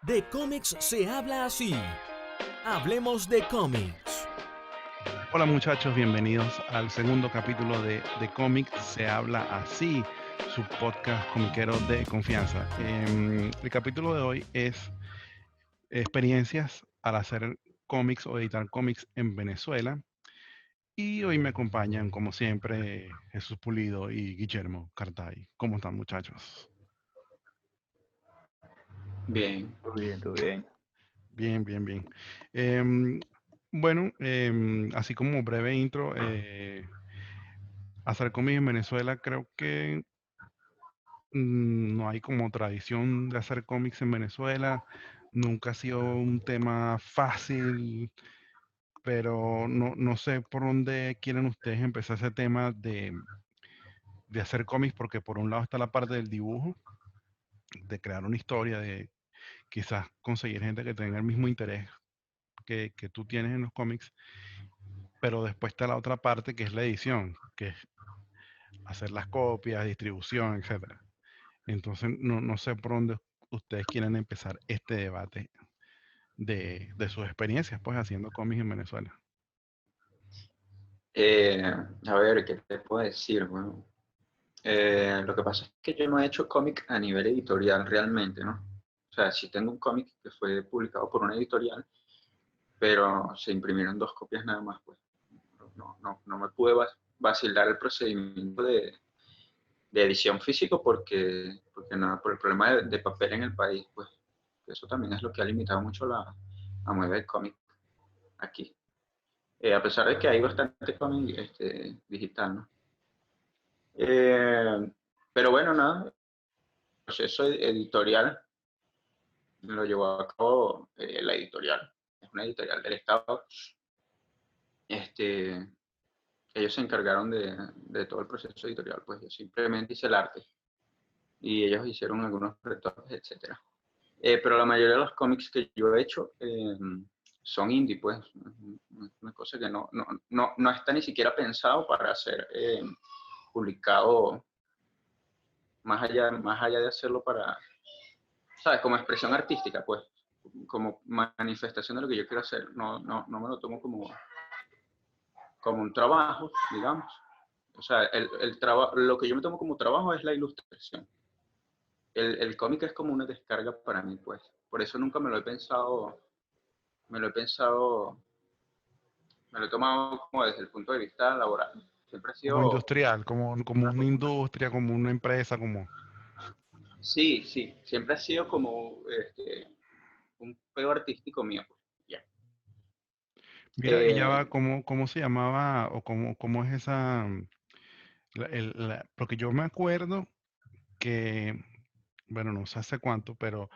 De cómics se habla así. Hablemos de cómics. Hola muchachos, bienvenidos al segundo capítulo de Cómics Se Habla Así, su podcast comiquero de confianza. El capítulo de hoy es experiencias al hacer cómics o editar cómics en Venezuela. Y hoy me acompañan, como siempre, Jesús Pulido y Guillermo Cartay. ¿Cómo están muchachos? Bien, Todo bien, todo bien. Bien, bien, bien. Em, bueno, así como breve intro, hacer cómics en Venezuela creo que no hay como tradición de hacer cómics en Venezuela. Nunca ha sido un tema fácil, pero no sé por dónde quieren ustedes empezar ese tema de hacer cómics, porque por un lado está la parte del dibujo, de crear una historia, de quizás conseguir gente que tenga el mismo interés que tú tienes en los cómics, pero después está la otra parte que es la edición, que es hacer las copias, distribución, etcétera. Entonces, no sé por dónde ustedes quieren empezar este debate de sus experiencias, pues, haciendo cómics en Venezuela. eh, a ver, ¿qué te puedo decir? Bueno, lo que pasa es que yo no he hecho cómic a nivel editorial realmente, ¿no? O sea, sí tengo un cómic que fue publicado por una editorial, pero se imprimieron 2 copias nada más, pues. No me pude vacilar el procedimiento de edición físico porque nada, por el problema de papel en el país, pues. Eso también es lo que ha limitado mucho la mueve del cómic aquí. A pesar de que hay bastante cómic digital, ¿no? Eh, pero bueno, nada, el proceso editorial lo llevó a cabo la editorial. Es una editorial del Estado. Este, ellos se encargaron de todo el proceso editorial, pues yo simplemente hice el arte y ellos hicieron algunos retoques, etcétera. Pero la mayoría de los cómics que yo he hecho son indie, pues. Una cosa que no está ni siquiera pensado para ser publicado más allá de hacerlo para, ¿sabes? Como expresión artística, pues, como manifestación de lo que yo quiero hacer. No me lo tomo como un trabajo, digamos. O sea, lo que yo me tomo como trabajo es la ilustración. El cómic es como una descarga para mí, pues. Por eso nunca me lo he pensado, me lo he tomado como desde el punto de vista laboral. Siempre ha Como sido industrial, como una una cosa. industria, como una empresa, como... Sí, sí, siempre ha sido como un pedo artístico mío, pues. Ya. Mira, ella Eh, va, ¿cómo se llamaba o cómo es esa... porque yo me acuerdo que, bueno, no sé hace cuánto, pero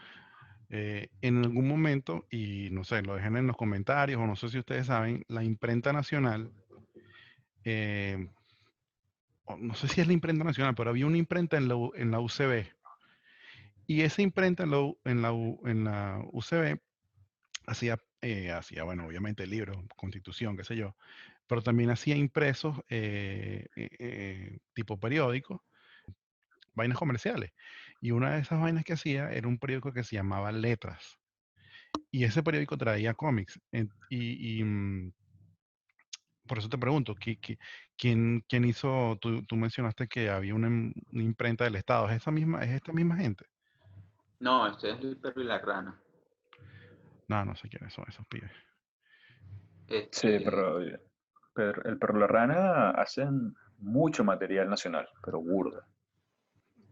en algún momento, y no sé, lo dejen en los comentarios, o no sé si ustedes saben, la imprenta nacional, eh, o no sé si es la imprenta nacional, pero había una imprenta en la UCB. Y esa imprenta en la UCB hacía, bueno, obviamente libros, Constitución, qué sé yo, pero también hacía impresos tipo periódico, vainas comerciales. Y una de esas vainas que hacía era un periódico que se llamaba Letras. Y ese periódico traía cómics. Por eso te pregunto, ¿quién hizo? Tú mencionaste que había una imprenta del Estado. Es esta misma gente? no, este es el perro y la rana. No sé quiénes son esos pibes. Sí, Este, pero el perro y la rana hacen mucho material nacional, pero burda.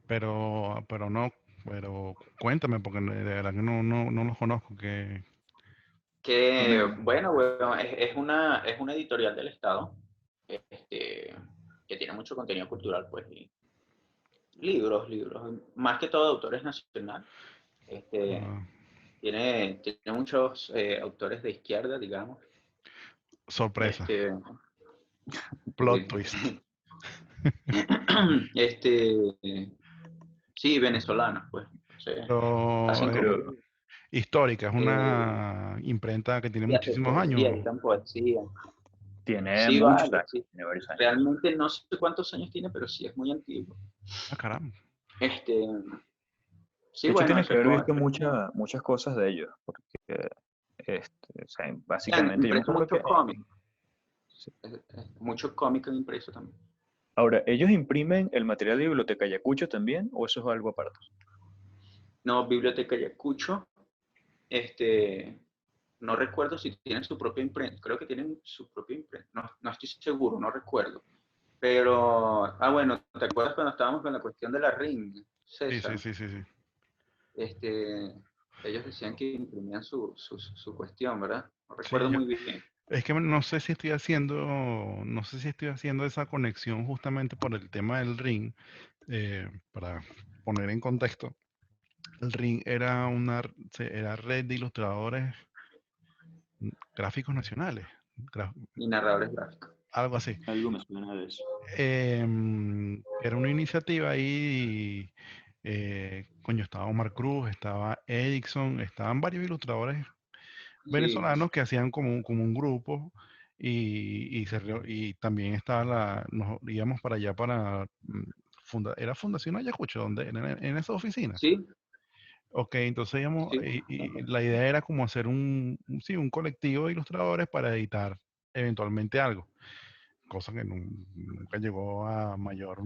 Pero no, pero cuéntame, porque de verdad que no los conozco. bueno, es una editorial del Estado, este, que tiene mucho contenido cultural, pues, y libros, más que todo de autores nacionales. Este, Ah, tiene muchos autores de izquierda, digamos. sorpresa, Este, plot sí. twist. Este, sí, venezolanos, pues. Sí. Pero Hacen cómics, Pero histórica, es eh, una imprenta que tiene y hacen muchísimos poesía, años. editan poesía. tiene Sí, muchos vale, años, sí. tiene varios años. Realmente no sé cuántos años tiene, pero sí es muy antiguo. Ah, caramba. Este, Sí, De hecho, bueno, tiene eso que es haber todo. visto muchas cosas de ellos, porque o sea, Han básicamente yo me impreso acuerdo muchos que... cómics, muchos cómics han impreso también. Ahora, ¿ellos imprimen el material de Biblioteca Ayacucho también o eso es algo aparte? No, Biblioteca Ayacucho, no recuerdo si tienen su propia imprenta, creo que tienen su propia imprenta, no estoy seguro, no recuerdo. Pero, bueno, ¿te acuerdas cuando estábamos con la cuestión de la RING, Sí, sí, César? sí, sí, sí. Ellos decían que imprimían su cuestión, ¿verdad? No Sí, recuerdo muy bien. es que no sé si estoy haciendo esa conexión justamente por el tema del ring, para poner en contexto. El ring era red de ilustradores gráficos nacionales, Y narradores gráficos. algo así. Algo me suena de eso. Era una iniciativa ahí, coño, estaba Omar Cruz, estaba Edison, estaban varios ilustradores Sí, venezolanos que hacían como un grupo y también estaba nos íbamos para allá para, era Fundación Ayacucho, donde en esa oficina. sí, Ok, entonces íbamos, sí. y la idea era como hacer sí, un colectivo de ilustradores para editar eventualmente algo, cosa que nunca llegó a mayor,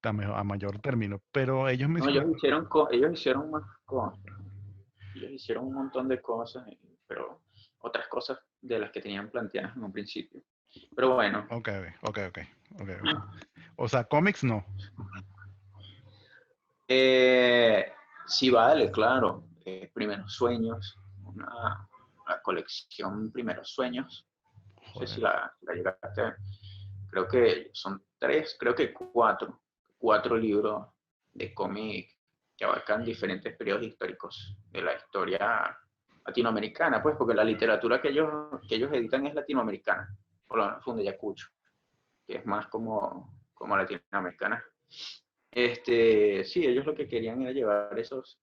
a mayor término, pero ellos No, mencionaban, ellos hicieron más cosas. Ellos hicieron un montón de cosas, pero otras cosas de las que tenían planteadas en un principio. Pero bueno, ok, ok, ok, ok, ok. O sea, cómics no. sí, vale, claro. Primeros Sueños, una colección Primeros Sueños. No sé si Joder. la llegaste a ver. Creo que son creo que cuatro libros de cómic que abarcan diferentes periodos históricos de la historia latinoamericana, pues, porque la literatura que ellos editan es latinoamericana, por lo menos Funde Yacucho, que es más como latinoamericana. Sí, ellos lo que querían era llevar esos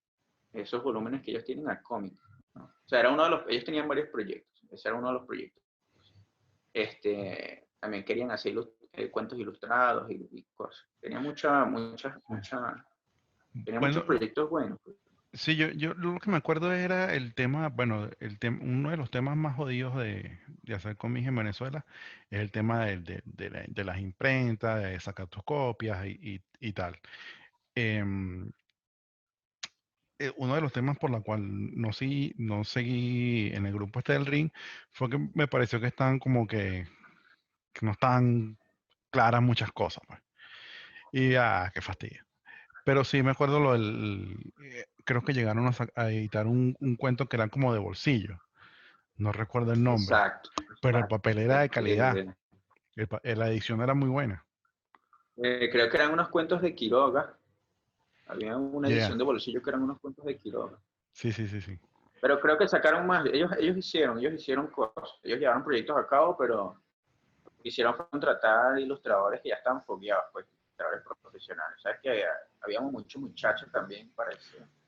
volúmenes que ellos tienen al cómic, ¿no? O sea, ellos tenían varios proyectos, ese era uno de los proyectos. También querían hacer cuentos ilustrados y cosas. Tenía Bueno, muchos proyectos buenos. sí, yo lo que me acuerdo era el tema, bueno, uno de los temas más jodidos de hacer cómics en Venezuela es el tema de las imprentas, de sacar tus copias y tal. Em, Uno de los temas por la cual no seguí en el grupo este del ring fue que me pareció que estaban como que no estaban claras muchas cosas, pues. Y qué fastidio. Pero sí me acuerdo creo que llegaron a editar un cuento que era como de bolsillo. No recuerdo el nombre, Exacto, pero el exacto. papel era de calidad. La edición era muy buena. Creo que eran unos cuentos de Quiroga. Había una Yeah, edición de bolsillo que eran unos cuentos de Quiroga. sí, sí, sí, sí. Pero creo que sacaron más. Ellos hicieron cosas. Ellos llevaron proyectos a cabo, pero quisieron contratar ilustradores que ya estaban fogueados, pues, ilustradores profesionales. Sabes que habíamos muchos muchachos también para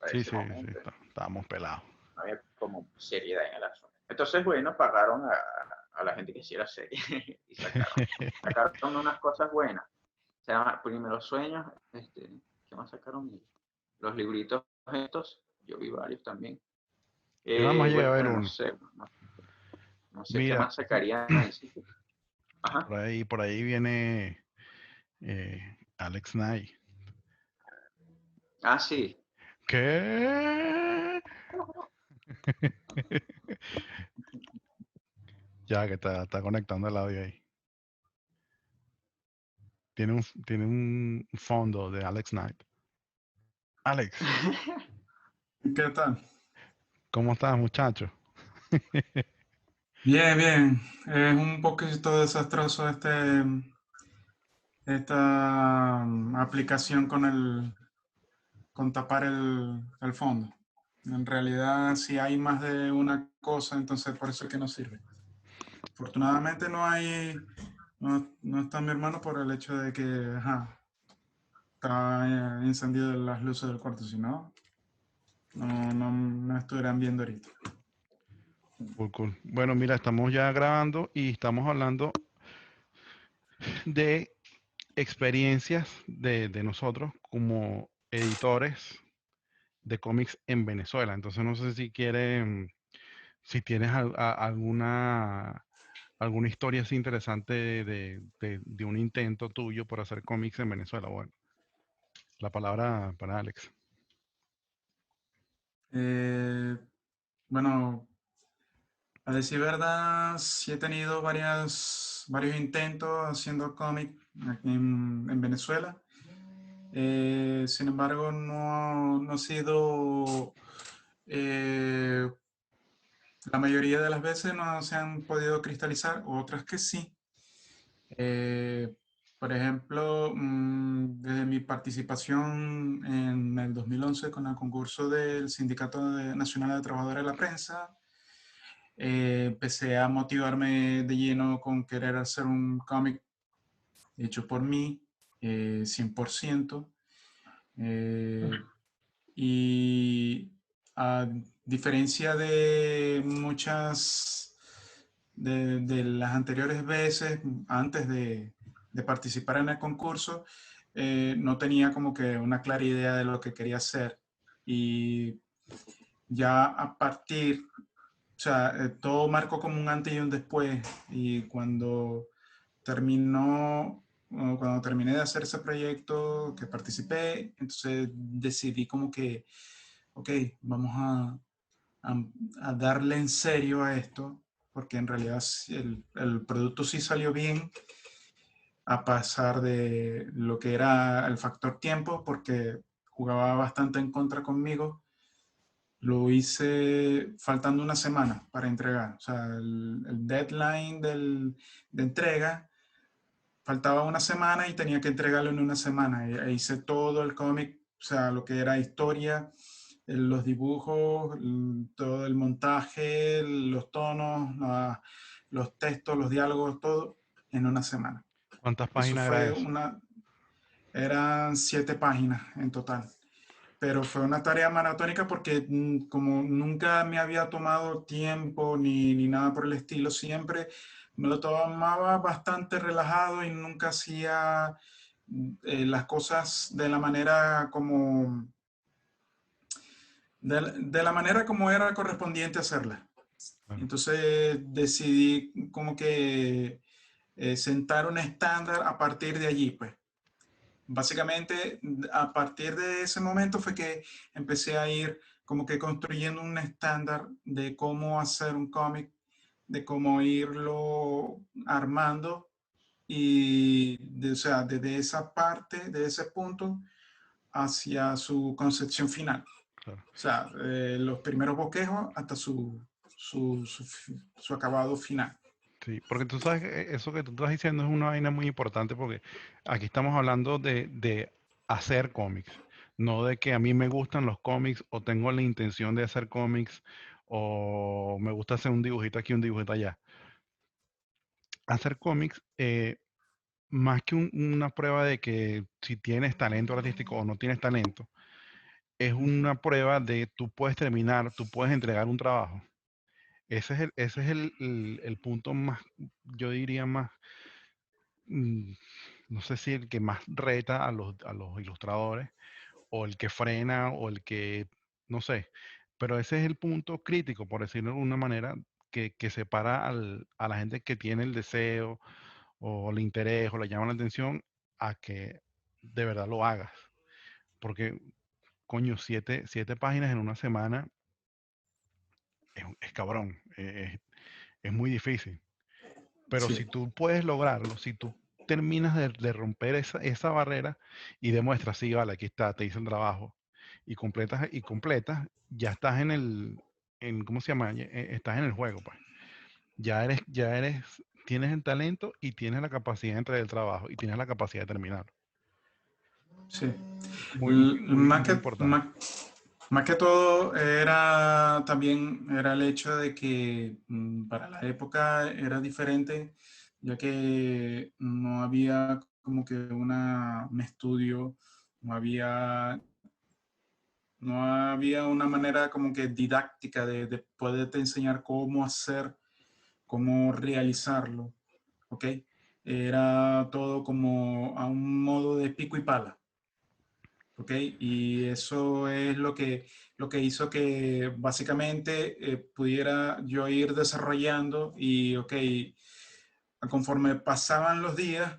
Sí, ese sí, sí, momento. estábamos pelados. No había como seriedad en el asunto. Entonces, bueno, pagaron a la gente que hiciera serie y sacaron unas cosas buenas. Se llama Primeros Sueños. ¿Qué más sacaron ellos? Los libritos estos, yo vi varios también. Yo nada más llegué a ver Bueno, no uno. sé, no sé qué Mira, más sacarían ahí. Sí. Ajá. por ahí viene Alex Knight. Ah, sí. ¿Qué? Ya que está conectando el audio ahí. Tiene un fondo de Alex Knight. Alex, ¿Qué tal? ¿cómo estás, muchacho? Bien, bien. Es un poquito desastroso esta aplicación con tapar el fondo. En realidad, si hay más de una cosa, entonces por eso es que no sirve. Afortunadamente no está mi hermano por el hecho de que, ajá, está encendido las luces del cuarto, si no, no estuvieran viendo ahorita. Cool, cool. Bueno, mira, estamos ya grabando y estamos hablando de experiencias de nosotros como editores de cómics en Venezuela. Entonces no sé si si tienes alguna historia así interesante de un intento tuyo por hacer cómics en Venezuela. Bueno, la palabra para Alex. Bueno, a decir verdad, sí he tenido varios intentos haciendo cómic aquí en Venezuela. Sin embargo, no ha sido, la mayoría de las veces no se han podido cristalizar, otras que sí. Eh, por ejemplo, desde mi participación en el 2011 con el concurso del Nacional de Trabajadores de la Prensa, empecé a motivarme de lleno con querer hacer un cómic hecho por mí, 100%. Y a diferencia de muchas de las anteriores veces, antes de participar en el concurso, no tenía como que una clara idea de lo que quería hacer. Y ya a partir, o sea, todo marcó como un antes y un después. Y cuando terminé de hacer ese proyecto que participé, entonces decidí como que, ok, vamos a, a darle en serio a esto, porque en realidad el producto sí salió bien, a pasar de lo que era el factor tiempo, porque jugaba bastante en contra conmigo. Lo hice faltando una semana para entregar. O sea, el deadline de entrega faltaba una semana y tenía que entregarlo en una semana. Hice todo el cómic, o sea, lo que era historia, los dibujos, todo el montaje, los tonos, los textos, los diálogos, todo en una semana. ¿Cuántas Eso páginas era fue eso? eran 7 páginas en total. Pero fue una tarea maratónica porque como nunca me había tomado tiempo ni nada por el estilo, siempre me lo tomaba bastante relajado y nunca hacía las cosas de la manera de la manera como era correspondiente hacerlas. Bueno, Entonces decidí como que sentar un estándar a partir de allí, pues. Básicamente, a partir de ese momento fue que empecé a ir como que construyendo un estándar de cómo hacer un cómic, de cómo irlo armando y, o sea, desde esa parte, de ese punto, hacia su concepción final. claro. O sea, los primeros bosquejos hasta su acabado final. Sí, porque tú sabes que eso que tú estás diciendo es una vaina muy importante porque aquí estamos hablando de hacer cómics, no de que a mí me gustan los cómics o tengo la intención de hacer cómics o me gusta hacer un dibujito aquí, un dibujito allá. Hacer cómics, más que una prueba de que si tienes talento artístico o no tienes talento, es una prueba de tú puedes terminar, tú puedes entregar un trabajo. Ese es el punto más, yo diría más, mm, no sé si el que más reta a a los ilustradores, o el que frena, o el que, no sé, pero ese es el punto crítico, por decirlo de alguna manera, que separa a la gente que tiene el deseo, o el interés, o le llama la atención, a que de verdad lo hagas. Porque, coño, siete páginas en una semana es cabrón, es muy difícil. Pero si Sí, tú puedes lograrlo, si tú terminas de romper esa barrera y demuestras, sí, vale, aquí está, te hice el trabajo, y completas, ya estás ¿cómo se llama? Estás en el juego, pues. Ya eres, tienes el talento y tienes la capacidad de entregar el trabajo y tienes la capacidad de terminarlo. sí. Muy, muy, muy, Más muy que, importante. más que todo también era el hecho de que para la época era diferente, ya que no había como que un estudio, no había, no había una manera como que didáctica de poderte enseñar cómo hacer, cómo realizarlo, ¿ok? Era todo como a un modo de pico y pala. ¿ok? Y eso es lo que hizo que básicamente pudiera yo ir desarrollando y, ok, conforme pasaban los días,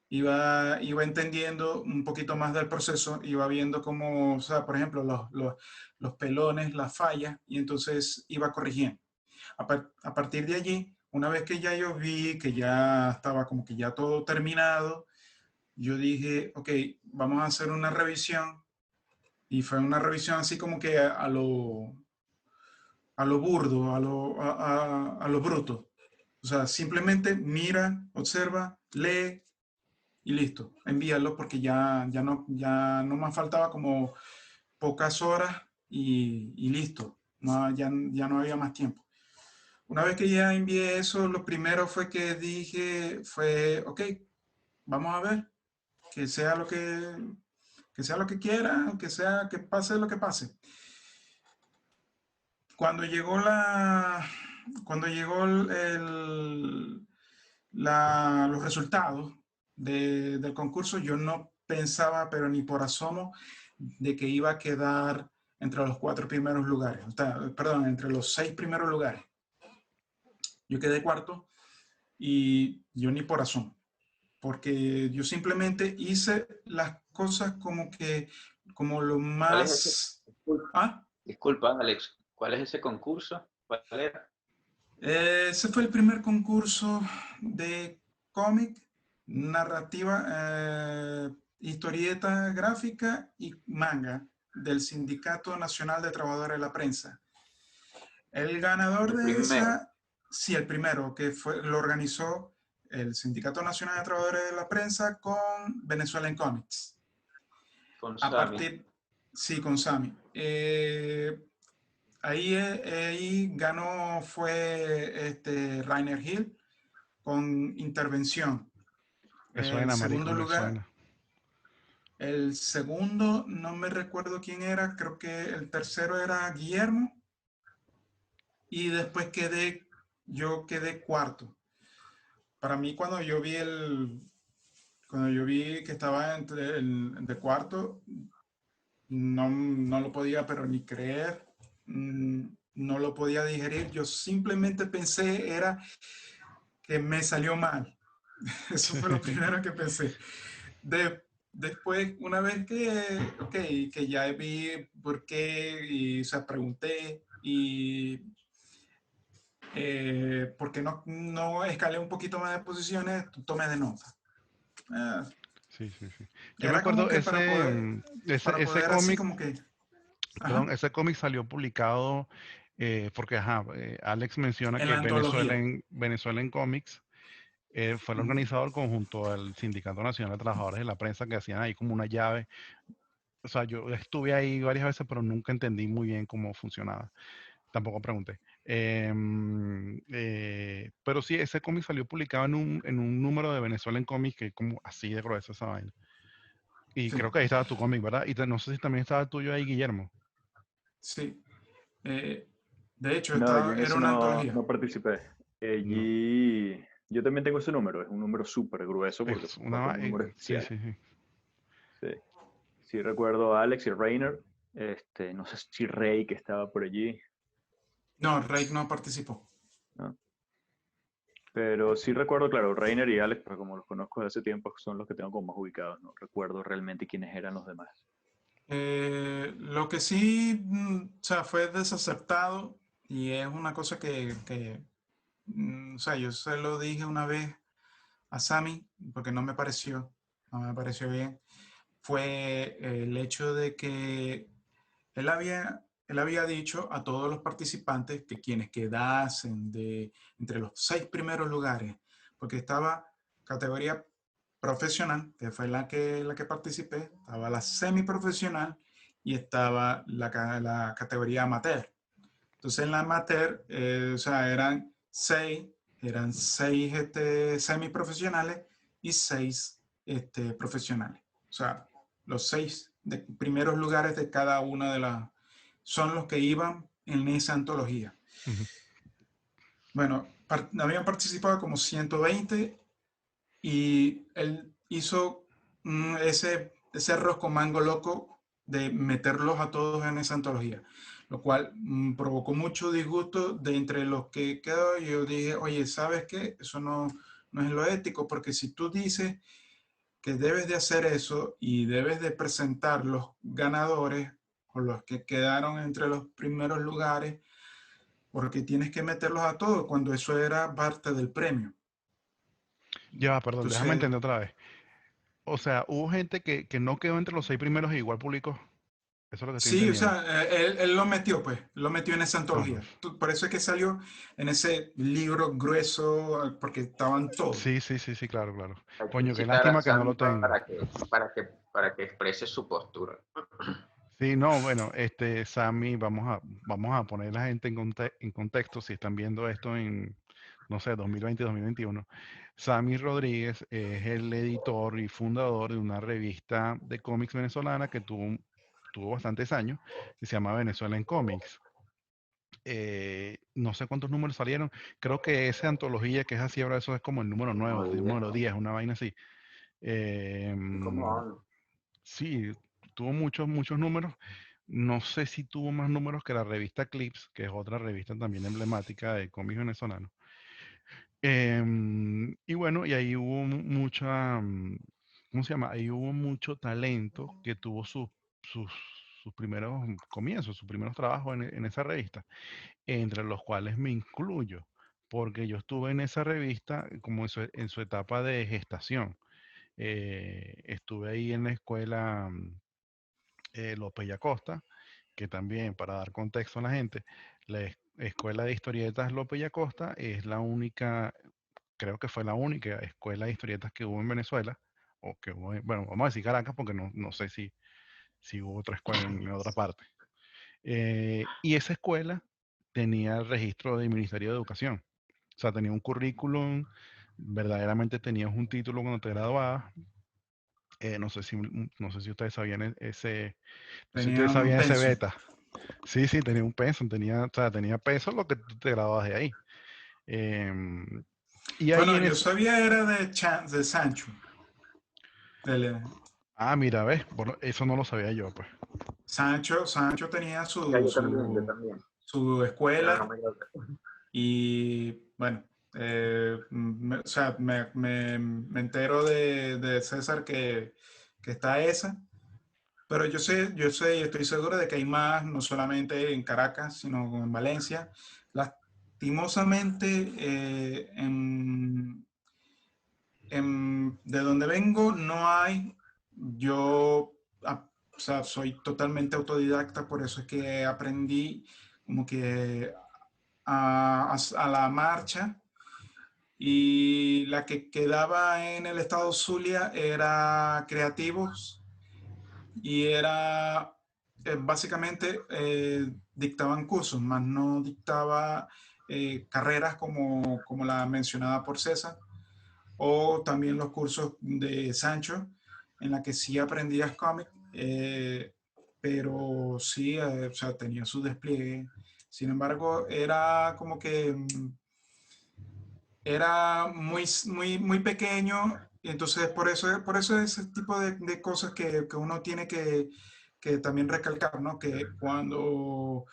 iba entendiendo un poquito más del proceso, iba viendo cómo, o sea, por ejemplo, los pelones, las fallas, y entonces iba corrigiendo. A partir de allí, una vez que ya yo vi que ya estaba como que ya todo terminado, yo dije, ok, vamos a hacer una revisión, y fue una revisión así como que a lo burdo, a lo bruto. O sea, simplemente mira, observa, lee y listo, envíalo porque ya no me faltaba como pocas horas y listo, no, ya no había más tiempo. Una vez que ya envié eso, lo primero fue que dije, ok, vamos a ver, que sea lo que sea lo que quiera, que pase lo que pase. Cuando llegó los resultados del concurso, yo no pensaba, pero ni por asomo, de que iba a quedar entre los 4 primeros lugares, o sea, perdón, entre los 6 primeros lugares. Yo quedé cuarto y yo ni por asomo, porque yo simplemente hice las cosas como lo ¿Cuál es ese? más... Disculpa, ¿Ah? disculpa, Alex. ¿Cuál es ese concurso? ¿Cuál era? Ese fue el primer concurso de cómic, narrativa, historieta gráfica y manga del Sindicato Nacional de Trabajadores de la Prensa. El ganador El de primero, esa, sí, el primero, lo organizó el Sindicato Nacional de Trabajadores de la Prensa con Venezuela en Comics. con A Sammy. partir, sí, con Sami. Ahí ganó fue Rainer Hill con Intervención. Me El suena, marico, segundo me lugar, suena. el segundo, no me recuerdo quién era, creo que el tercero era Guillermo y después yo quedé cuarto. Para mí cuando yo vi que estaba entre el de cuarto, no lo podía pero ni creer, no lo podía digerir. Yo simplemente pensé era que me salió mal. Eso fue lo primero que pensé. Después, una vez que ya vi por qué, y o sea, pregunté, y por qué no escalé un poquito más de posiciones, tomé de nota. Ah, Sí, sí, sí. Yo me era como acuerdo que ese, para ese poder así cómic, como que, perdón, ajá, ese cómic salió publicado porque, ajá, Alex menciona en que la antología. Venezuela en Cómics fue el Ujú. organizador conjunto al Sindicato Nacional de Trabajadores de la Prensa que hacían ahí como una llave. O sea, yo estuve ahí varias veces, pero nunca entendí muy bien cómo funcionaba. Tampoco pregunté. Pero sí, ese cómic salió publicado en un número de Venezuela en Cómics que es como así de grueso esa vaina. Y Sí, creo que ahí estaba tu cómic, ¿verdad? Y no sé si también estaba el tuyo ahí, Guillermo. sí. Eh, de hecho, No, yo en era ese una no antología. participé. No. Allí, yo también tengo ese número, es un número súper grueso porque Es fue una... como un número sí, especial. sí, sí. Sí, sí recuerdo a Alex y Rainer, no sé si Rey que estaba por allí, No, Rake no participó. ¿no? Pero sí recuerdo, claro, Reiner y Alex, pero como los conozco de hace tiempo, son los que tengo como más ubicados, no recuerdo realmente quiénes eran los demás. Lo que sí, o sea, fue desacertado y es una cosa o sea, yo se lo dije una vez a Sammy porque no me pareció bien, fue el hecho de que él había dicho a todos los participantes que quienes quedasen entre los 6 primeros lugares, porque estaba categoría profesional, que fue la que participé, estaba la semiprofesional y estaba la categoría amateur. Entonces en la amateur, o sea, eran seis semiprofesionales y 6 profesionales. O sea, los 6 primeros lugares de cada una de las son los que iban en esa antología. Ujú. Bueno, habían participado como 120 y él hizo ese arroz con mango loco de meterlos a todos en esa antología, lo cual provocó mucho disgusto de entre los que quedó. Y yo dije, oye, ¿sabes qué? Eso no es lo ético, porque si tú dices que debes de hacer eso y debes de presentar los ganadores o los que quedaron entre los primeros lugares, porque tienes que meterlos a todos cuando eso era parte del premio. Ya va, perdón, déjame Entonces, entender otra vez. O sea, hubo gente que no quedó entre los 6 primeros e igual publicó. Eso es lo que estoy sí, o entendiendo. sea, él lo metió, pues, lo metió en esa Ajá. antología. Por eso es que salió en ese libro grueso, porque estaban todos. Sí, sí, sí, sí, claro, claro. Hay que Coño, qué incitar a lástima que no Sammy lo tengo. para que exprese su postura. Sí, no, bueno, Sammy, vamos a poner a la gente en contexto, si están viendo esto en, no sé, 2020, 2021. Sammy Rodríguez es el editor y fundador de una revista de cómics venezolana que tuvo bastantes años, que se llama Venezuela en Cómics. No sé cuántos números salieron, creo que esa antología que es así ahora, eso es como el número 9, Como el 10, número ¿no? 10, una vaina así. Como Em, 11. Sí, tuvo muchos, muchos números. No sé si tuvo más números que la revista Clips, que es otra revista también emblemática de cómics venezolanos. Y bueno, y ahí hubo mucha, ¿cómo se llama? Ahí hubo mucho talento que tuvo sus, sus primeros comienzos, sus primeros trabajos en esa revista, entre los cuales me incluyo, porque yo estuve en esa revista como en su etapa de gestación. Estuve ahí en la escuela López y Acosta, que también, para dar contexto a la gente, la Escuela de Historietas López y Acosta es la única, creo que fue la única escuela de historietas que hubo en Venezuela, o que hubo, bueno, vamos a decir Caracas, porque no sé si hubo otra escuela en otra parte. Y esa escuela tenía el registro del Ministerio de Educación. O sea, tenía un currículum, verdaderamente tenías un título cuando te graduabas. No sé si ustedes sabían no sé si ustedes Tenían un sabían ese pensum. beta. Sí, sí, tenía un peso, o sea, tenía peso lo que tú te grababas de ahí. Em, y ahí Bueno, en yo ese, sabía era de Sancho. del- mira, ves, bueno, eso no lo sabía yo, pues. Sancho tenía Ya, yo también, su pero no escuela. me lo. Y bueno, o sea, me entero de César que está esa, pero yo sé y estoy seguro de que hay más, no solamente en Caracas, sino en Valencia. Lastimosamente, de donde vengo no hay. Yo, o sea, soy totalmente autodidacta, por eso es que aprendí como que a la marcha. Y la que quedaba en el estado Zulia era Creativos y era básicamente dictaban cursos, más no dictaba carreras como la mencionada por César, o también los cursos de Sancho, en la que sí aprendías cómic, pero sí, o sea, tenía su despliegue. Sin embargo, era como que era muy pequeño, y entonces por eso ese tipo de cosas que uno tiene que también recalcar, ¿no? Que cuando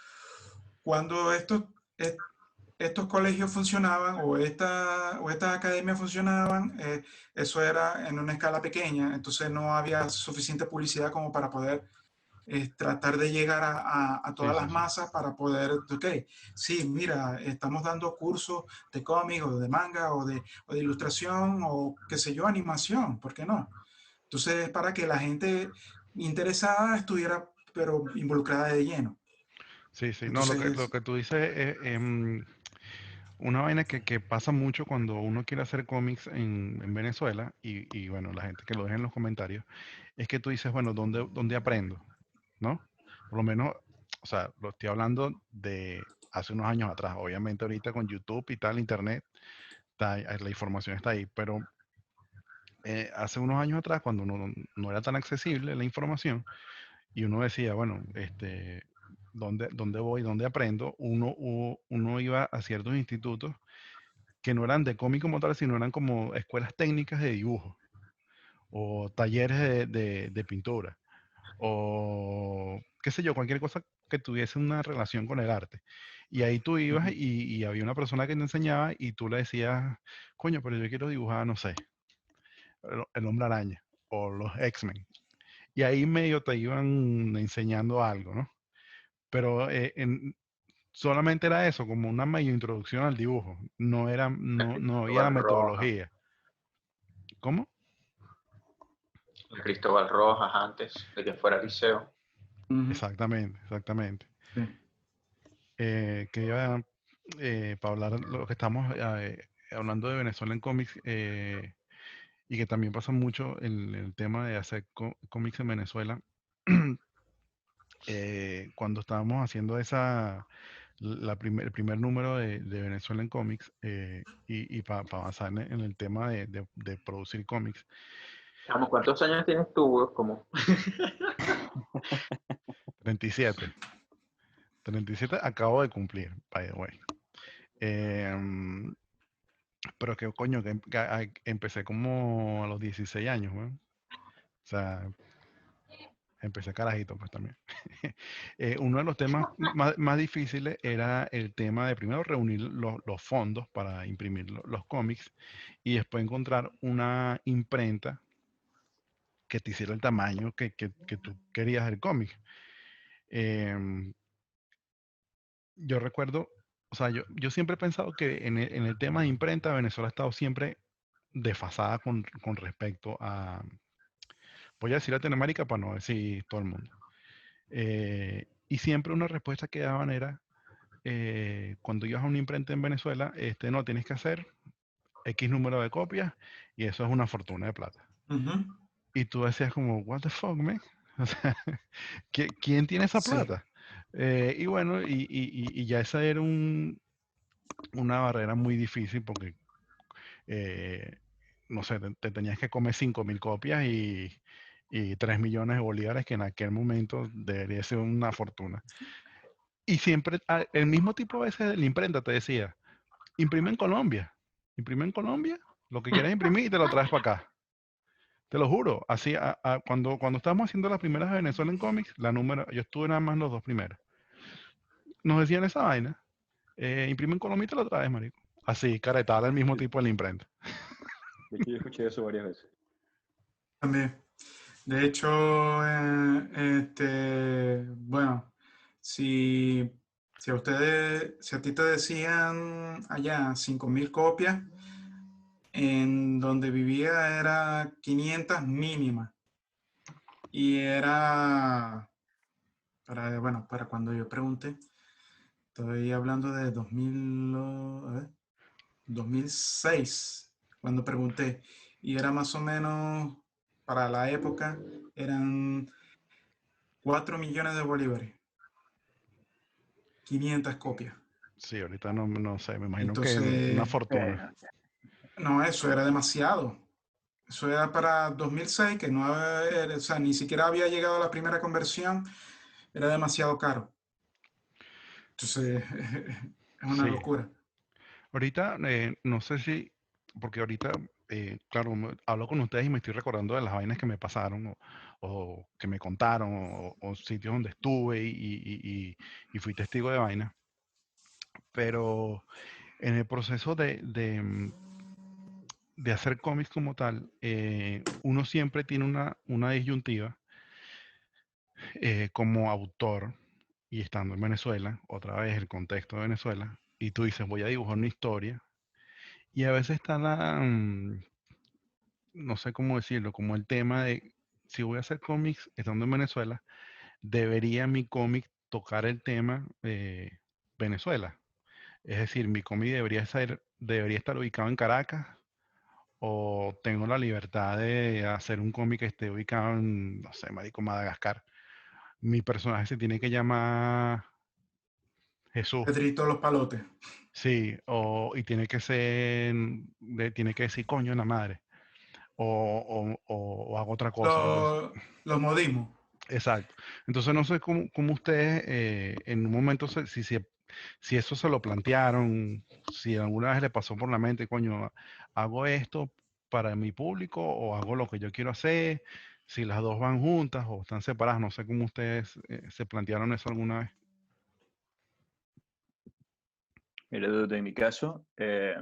estos colegios funcionaban o estas academias funcionaban, eso era en una escala pequeña, entonces no había suficiente publicidad como para poder tratar de llegar a Sí, todas sí, las sí. masas para poder, ok, sí, mira, estamos dando cursos de cómic o de manga o de ilustración o qué sé yo, animación, ¿por qué no? Entonces, para que la gente interesada estuviera, pero involucrada de lleno. Sí, sí. No, lo Entonces, que tú dices es una vaina que pasa mucho cuando uno quiere hacer cómics en Venezuela, y bueno, la gente que lo deja en los comentarios, es que tú dices, bueno, ¿dónde aprendo? ¿No? Por lo menos, o sea, lo estoy hablando de hace unos años atrás. Obviamente ahorita con YouTube y tal, Internet, la información está ahí, pero hace unos años atrás, cuando no era tan accesible la información, y uno decía, bueno, ¿dónde voy? ¿Dónde aprendo? Uno iba a ciertos institutos que no eran de cómic como tal, sino eran como escuelas técnicas de dibujo. o talleres de pintura, o qué sé yo, cualquier cosa que tuviese una relación con el arte. Y ahí tú ibas Ujú. y había una persona que te enseñaba y tú le decías, coño, pero yo quiero dibujar, no sé, el Hombre Araña o los X-Men. Y ahí medio te iban enseñando algo, ¿no? Pero solamente era eso, como una medio introducción al dibujo. No había la Cristóbal Rojas, metodología. ¿Cómo? el Cristóbal Rojas antes de que fuera liceo. Ujú. Exactamente, exactamente. Sí. Que iba para hablar lo que estamos hablando de Venezuela en cómics, y que también pasa mucho en el tema de hacer cómics en Venezuela. Cuando estábamos haciendo el primer número de Venezuela en cómics, y para avanzar en el tema de producir cómics, Chamo, ¿cuántos años tienes tú, güey? Como 37. 37 acabo de cumplir, by the way. Em, pero que coño, empecé como a los 16 años, weón. O sea, empecé carajito, pues también. Uno de los temas más difíciles era el tema de primero reunir los fondos para imprimir los cómics y después encontrar una imprenta que te hiciera el tamaño que tú querías del cómic. Em, yo recuerdo, o sea, yo siempre he pensado que en el tema de imprenta Venezuela ha estado siempre desfasada con respecto a, voy a decir Latinoamérica para no decir todo el mundo. Y siempre una respuesta que daban era, cuando ibas a una imprenta en Venezuela, no, tienes que hacer X número de copias y eso es una fortuna de plata. Ujú. Y tú decías como, what the fuck, man? O sea, ¿quién tiene esa Sí. plata? Y bueno, y ya esa era una barrera muy difícil porque, eh, no sé, te tenías que comer 5.000 copias y 3 millones de bolívares, que en aquel momento debería ser una fortuna. Y siempre, el mismo tipo a veces de la imprenta te decía, imprime en Colombia, lo que quieras imprimir y te lo traes para acá. Te lo juro, así, cuando estábamos haciendo las primeras de Venezuela en cómics, yo estuve nada más los dos primeros. Nos decían esa vaina, imprime en Colombia y te lo traes, marico. Así, caretada, el mismo Sí, tipo de la imprenta. de hecho, yo escuché eso varias veces. También. De hecho, bueno, si, si a ti te decían allá 5.000 copias, en donde vivía era 500 mínima. Y era, bueno, para cuando yo pregunté, estoy hablando de 2006, cuando pregunté, y era más o menos, para la época, eran 4 millones de bolívares, 500 copias. Sí, ahorita no sé, me imagino que una Entonces, fortuna. no, eso era demasiado. Eso era para 2006, que no o sea, ni siquiera había llegado a la primera conversión, era demasiado caro. Entonces, es una Sí, locura. ahorita no sé si, porque ahorita, claro, hablo con ustedes y me estoy recordando de las vainas que me pasaron o que me contaron o sitios donde estuve y fui testigo de vainas. Pero en el proceso de hacer cómics como tal, uno siempre tiene una disyuntiva, como autor y estando en Venezuela, otra vez el contexto de Venezuela, y tú dices, voy a dibujar una historia, y a veces está no sé cómo decirlo, como el tema de, si voy a hacer cómics estando en Venezuela, debería mi cómic tocar el tema Venezuela. Es decir, mi cómic debería estar ubicado en Caracas, o tengo la libertad de hacer un cómic que esté ubicado en, no sé, marico, Madagascar. Mi personaje se tiene que llamar Jesús, Pedrito los palotes. sí, y tiene que ser, tiene que decir coño en la madre, o hago otra cosa. Entonces, Los modismos. exacto. Entonces no sé cómo ustedes, en un momento, si eso se lo plantearon, si alguna vez le pasó por la mente, coño, hago esto para mi público o hago lo que yo quiero hacer? Si las dos van juntas o están separadas, no sé cómo ustedes se plantearon eso alguna vez. Mira, dude, en mi caso, ese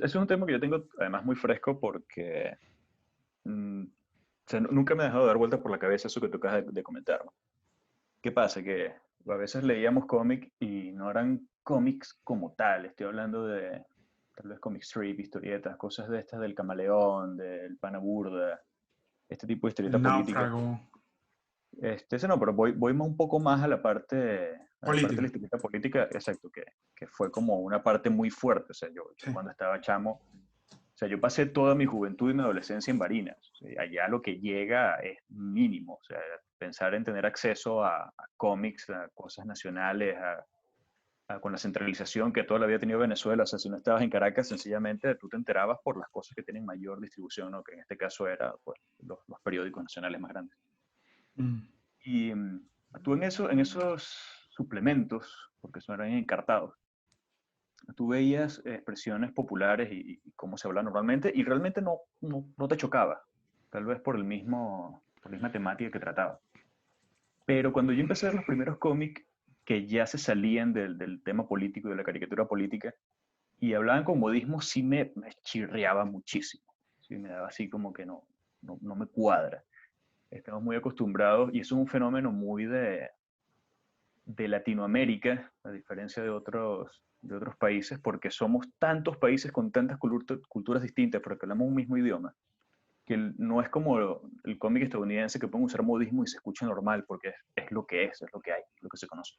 es un tema que yo tengo además muy fresco porque o sea, nunca me ha dejado de dar vueltas por la cabeza eso que tú acabas de comentar, ¿no? ¿Qué pasa? Que a veces leíamos cómics y no eran cómics como tal. Estoy hablando de tal vez comic strip, historietas, cosas de estas del Camaleón, del Pana Burda, este tipo de historieta El política. náufrago Ese no, pero voy un poco más a la parte de la político. historieta política, exacto, que fue como una parte muy fuerte. O sea, yo Sí. cuando estaba chamo, o sea, yo pasé toda mi juventud y mi adolescencia en Barinas. O sea, allá lo que llega es mínimo. O sea, pensar en tener acceso a cómics, a cosas nacionales, con la centralización que toda la vida ha tenido Venezuela. O sea, si no estabas en Caracas, sencillamente tú te enterabas por las cosas que tienen mayor distribución, ¿no? Que en este caso era pues, los periódicos nacionales más grandes. Mm. Y tú en esos suplementos, porque son eran encartados, tú veías expresiones populares y cómo se habla normalmente, y realmente no te chocaba, tal vez por por la misma temática que trataba. Pero cuando yo empecé a ver los primeros cómics que ya se salían del tema político y de la caricatura política, y hablaban con modismo, sí me chirriaba muchísimo. Sí, me daba así como que no me cuadra. Estamos muy acostumbrados, y eso es un fenómeno muy de Latinoamérica, a diferencia de otros países, porque somos tantos países con tantas culturas distintas, porque hablamos un mismo idioma, que no es como el cómic estadounidense que pueden usar modismo y se escucha normal, porque es lo que es lo que hay, lo que se conoce.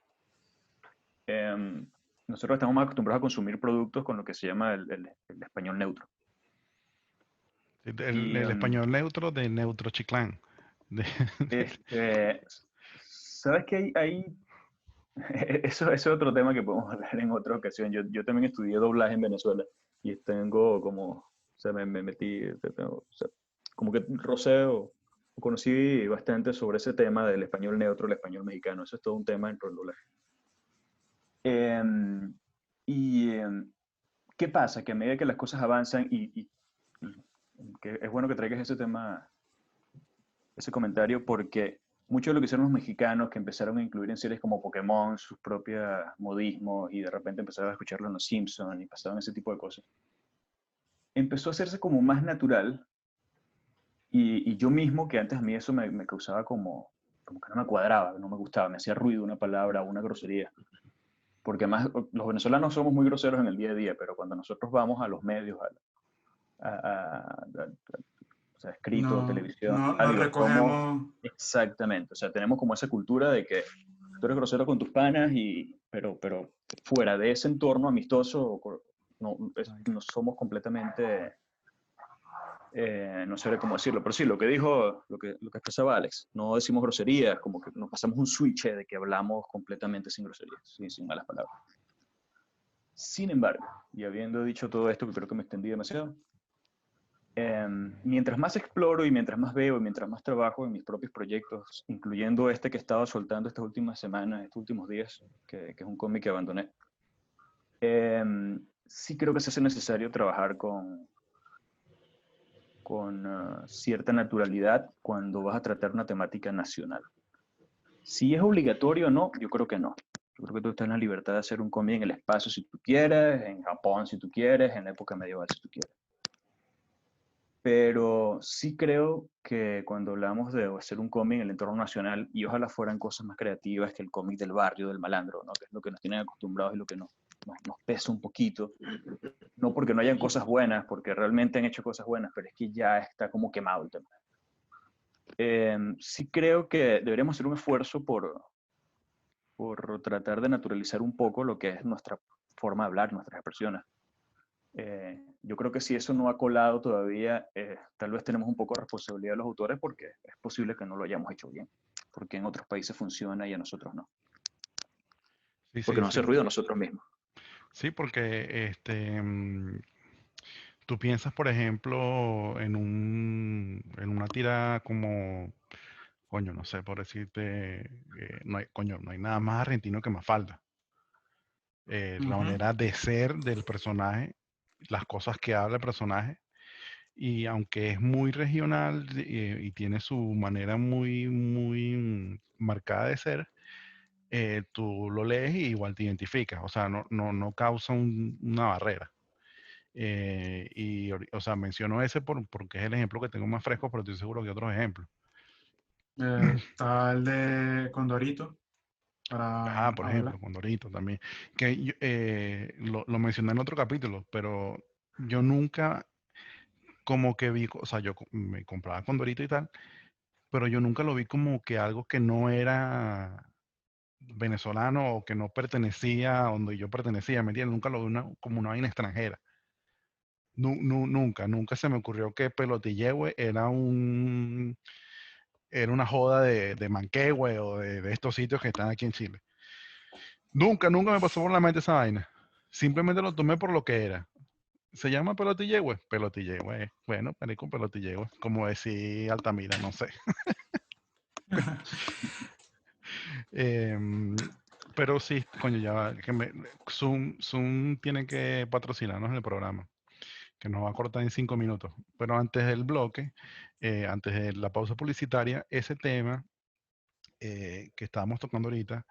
Nosotros estamos más acostumbrados a consumir productos con lo que se llama el español neutro. El, Y el español neutro de Neutro Chiclán. este, ¿sabes qué hay? Eso es otro tema que podemos hablar en otra ocasión. Yo también estudié doblaje en Venezuela y tengo como, o sea, me metí, o sea, como que roceo, conocí bastante sobre ese tema del español neutro, el español mexicano. Eso es todo un tema dentro del doblaje. Em, y ¿qué pasa? Que a medida que las cosas avanzan y que es bueno que traigas ese tema, ese comentario, porque mucho de lo que hicieron los mexicanos, que empezaron a incluir en series como Pokémon sus propios modismos y de repente empezaron a escucharlo en Los Simpsons y pasaban ese tipo de cosas, empezó a hacerse como más natural y yo mismo, que antes a mí eso me causaba como que no me cuadraba, no me gustaba, me hacía ruido una palabra, una grosería. Porque además los venezolanos somos muy groseros en el día a día, pero cuando nosotros vamos a los medios, o sea, escrito, televisión, No radio, somos recogemos. exactamente, o sea, tenemos como esa cultura de que tú eres grosero con tus panas, pero fuera de ese entorno amistoso, no somos completamente, no sé cómo decirlo, pero sí, lo que dijo, lo que expresaba Alex, no decimos groserías, como que nos pasamos un switch de que hablamos completamente sin groserías, sin malas palabras. Sin embargo, y habiendo dicho todo esto, que creo que me extendí demasiado, mientras más exploro y mientras más veo y mientras más trabajo en mis propios proyectos, incluyendo este que he estado soltando estas últimas semanas, estos últimos días, que es un cómic que abandoné, sí creo que se hace necesario trabajar con cierta naturalidad cuando vas a tratar una temática nacional. Si es obligatorio o no, yo creo que no. Yo creo que tú estás en la libertad de hacer un cómic en el espacio si tú quieres, en Japón si tú quieres, en la época medieval si tú quieres. Pero sí creo que cuando hablamos de hacer un cómic en el entorno nacional, y ojalá fueran cosas más creativas que el cómic del barrio, del malandro, ¿no? Que es lo que nos tienen acostumbrados y lo que nos pesa un poquito. No porque no hayan cosas buenas, porque realmente han hecho cosas buenas, pero es que ya está como quemado el tema. Sí creo que deberíamos hacer un esfuerzo por tratar de naturalizar un poco lo que es nuestra forma de hablar, nuestras expresiones. Yo creo que si eso no ha colado todavía, tal vez tenemos un poco de responsabilidad de los autores porque es posible que no lo hayamos hecho bien, porque en otros países funciona y a nosotros no, Sí, porque sí, nos hace sí. ruido a nosotros mismos. Sí, porque tú piensas, por ejemplo, en una tira como, coño, no sé, por decirte, no hay nada más argentino que Mafalda. La Ujú. manera de ser del personaje, las cosas que habla el personaje, Y aunque es muy regional y tiene su manera muy marcada de ser, tú lo lees y igual te identificas, o sea, no causa una barrera. O sea, menciono ese porque es el ejemplo que tengo más fresco, pero estoy seguro que otros ejemplos. Está el de Condorito para Por hablar. ejemplo, Condorito también. Que lo mencioné en otro capítulo, pero yo nunca como que vi, o sea, me compraba Condorito y tal, pero yo nunca lo vi como que algo que no era venezolano o que no pertenecía a donde yo pertenecía, ¿me entiendes? Nunca lo vi como una vaina extranjera. Nunca se me ocurrió que Pelotillehue era una joda de Manquehue o de estos sitios que están aquí en Chile. Nunca me pasó por la mente esa vaina. Simplemente lo tomé por lo que era. ¿Se llama Pelotillehue? Pelotillehue. Bueno, marico, Pelotillehue. Como decir Altamira, no sé. Em, pero sí, coño, ya va, Zoom tiene que patrocinarnos en el programa, que nos va a cortar en 5 minutos. Pero antes del bloque, antes de la pausa publicitaria, ese tema que estábamos tocando ahorita,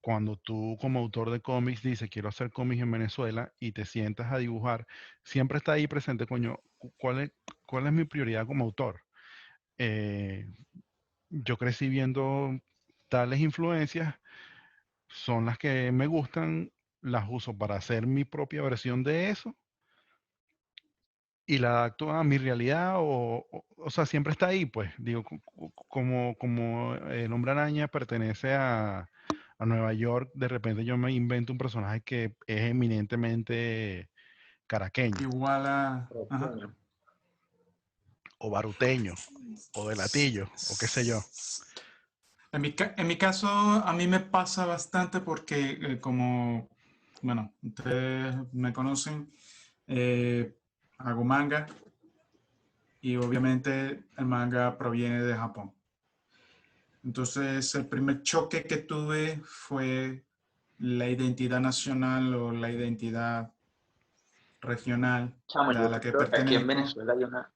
cuando tú como autor de cómics dices, quiero hacer cómics en Venezuela y te sientas a dibujar, siempre está ahí presente, coño, ¿cuál es mi prioridad como autor? Eh, yo crecí viendo tales influencias, son las que me gustan, las uso para hacer mi propia versión de eso y la adapto a mi realidad o sea, siempre está ahí, pues, digo, como el Hombre Araña pertenece a Nueva York, de repente yo me invento un personaje que es eminentemente caraqueño Igual a... Ajá. Coño. o baruteño o de Latillo o qué sé yo. En mi caso, a mí me pasa bastante porque como, bueno, ustedes me conocen, hago manga y obviamente el manga proviene de Japón. Entonces, el primer choque que tuve fue la identidad nacional o la identidad regional Chamo, a yo la que creo que aquí en pertenezco. Venezuela hay una...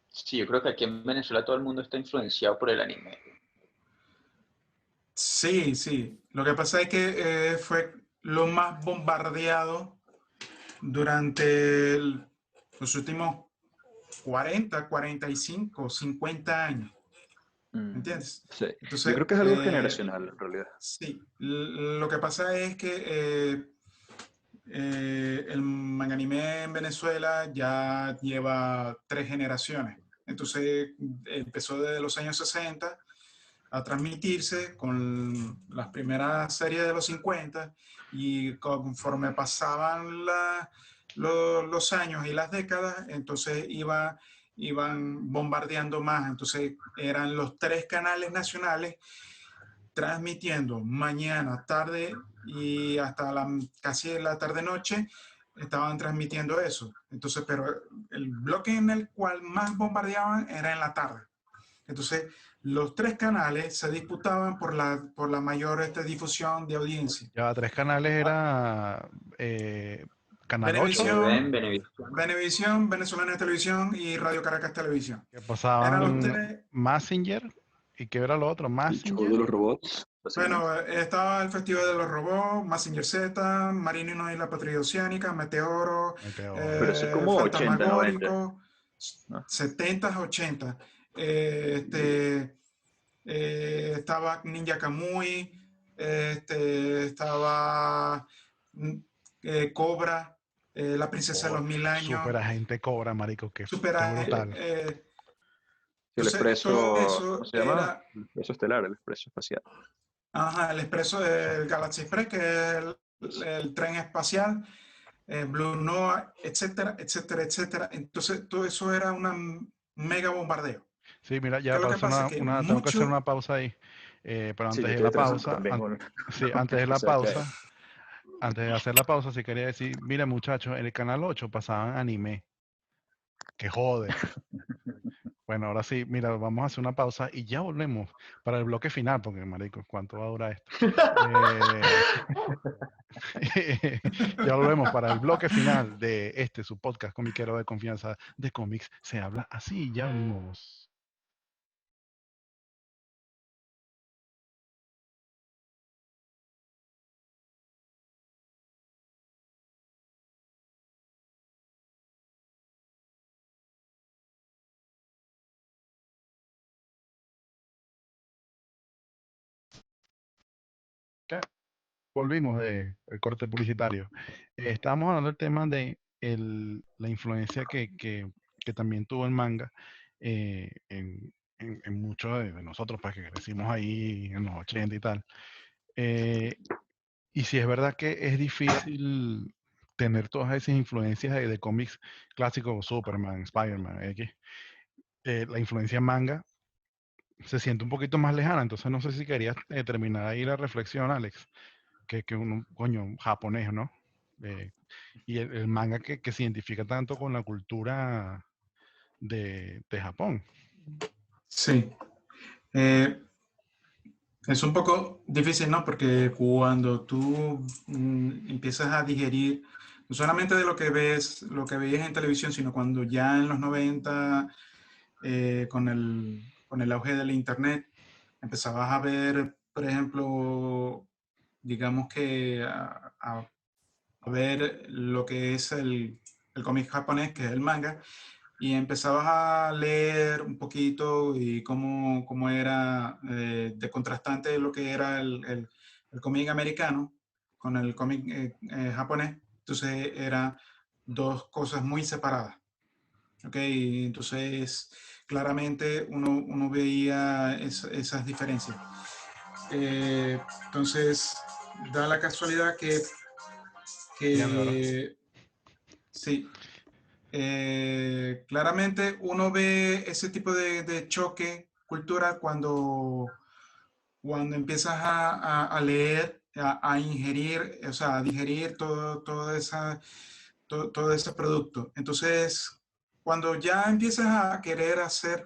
Sí, yo creo que aquí en Venezuela todo el mundo está influenciado por el anime. Sí, sí. Lo que pasa es que fue lo más bombardeado durante los últimos 40, 45, 50 años. ¿Entiendes? Sí. Yo Entonces, creo que es algo generacional en realidad. sí, lo que pasa es que el manga anime en Venezuela ya lleva 3 generaciones. Entonces, empezó desde los años 60 a transmitirse con las primeras series de los 50 y conforme pasaban los años y las décadas, entonces iban bombardeando más. Entonces eran los 3 canales nacionales transmitiendo mañana, tarde y hasta casi la tarde-noche estaban transmitiendo eso. Entonces, pero el bloque en el cual más bombardeaban era en la tarde. Entonces, los 3 canales se disputaban por la mayor difusión de audiencia. Ya 3 canales era Canal 8, Venevisión, Venezolana Televisión y Radio Caracas Televisión. que Eran los pasaban 3. Messenger, ¿y qué era lo otro? El show Messenger. de los robots, Bueno, básicamente. estaba el Festival de los Robots, Mazinger Z, Marinino y la Patrulla Oceánica, Meteoro, Meteoro. Pero eso es como 80, 90, Fantasmagórico, ¿no? 70s, 80. Estaba Ninja Kamui, estaba Cobra, La Princesa de los Mil Años, Super Agente Cobra, marico, Super, qué brutal. El entonces todo expreso, ¿cómo eso se llama? era, El expreso estelar, el expreso espacial. ajá, el expreso del Galaxy Express, que es el tren espacial, Blue Noah, etcétera, etcétera, etcétera. Entonces todo eso era un mega bombardeo. Sí, mira, ¿Qué ya es lo que pasó pasa? Que tengo que hacer mucho, una pausa ahí. Pero Sí, antes yo de estoy la atrasando pausa, también. Bueno, sí, antes de la o sea que pausa, antes de hacer la pausa, sí quería decir, mira muchachos, en el canal 8 pasaban anime. Que jode. Bueno, ahora sí, mira, vamos a hacer una pausa y ya volvemos para el bloque final, porque marico, ¿cuánto va a durar esto? Eh, Ya volvemos para el bloque final de su podcast comiquero de confianza de cómics. Se habla así, ya vemos. Volvimos del corte publicitario. Estábamos hablando del tema de la influencia que también tuvo el manga en muchos de nosotros, pues que crecimos ahí en los 80 y tal. Y si es verdad que es difícil tener todas esas influencias de cómics clásicos, Superman, Spider-Man, X, la influencia manga se siente un poquito más lejana. Entonces no sé si querías terminar ahí la reflexión, Alex, que uno, coño, japonés, ¿no? Y el manga que se identifica tanto con la cultura de Japón. Sí. Es un poco difícil, ¿no? Porque cuando tú empiezas a digerir, no solamente de lo que ves, lo que veías en televisión, sino cuando ya en los 90, con el auge del Internet, empezabas a ver, por ejemplo, digamos que a ver lo que es el cómic japonés, que es el manga, y empezabas a leer un poquito y cómo era de contrastante lo que era el cómic americano con el cómic japonés. Entonces eran dos cosas muy separadas. ¿Ok? Entonces claramente uno veía esas diferencias. Entonces da la casualidad que sí. Claramente uno ve ese tipo de choque cultural cuando empiezas a leer, a ingerir, o sea, a digerir todo ese producto. Entonces, cuando ya empiezas a querer hacer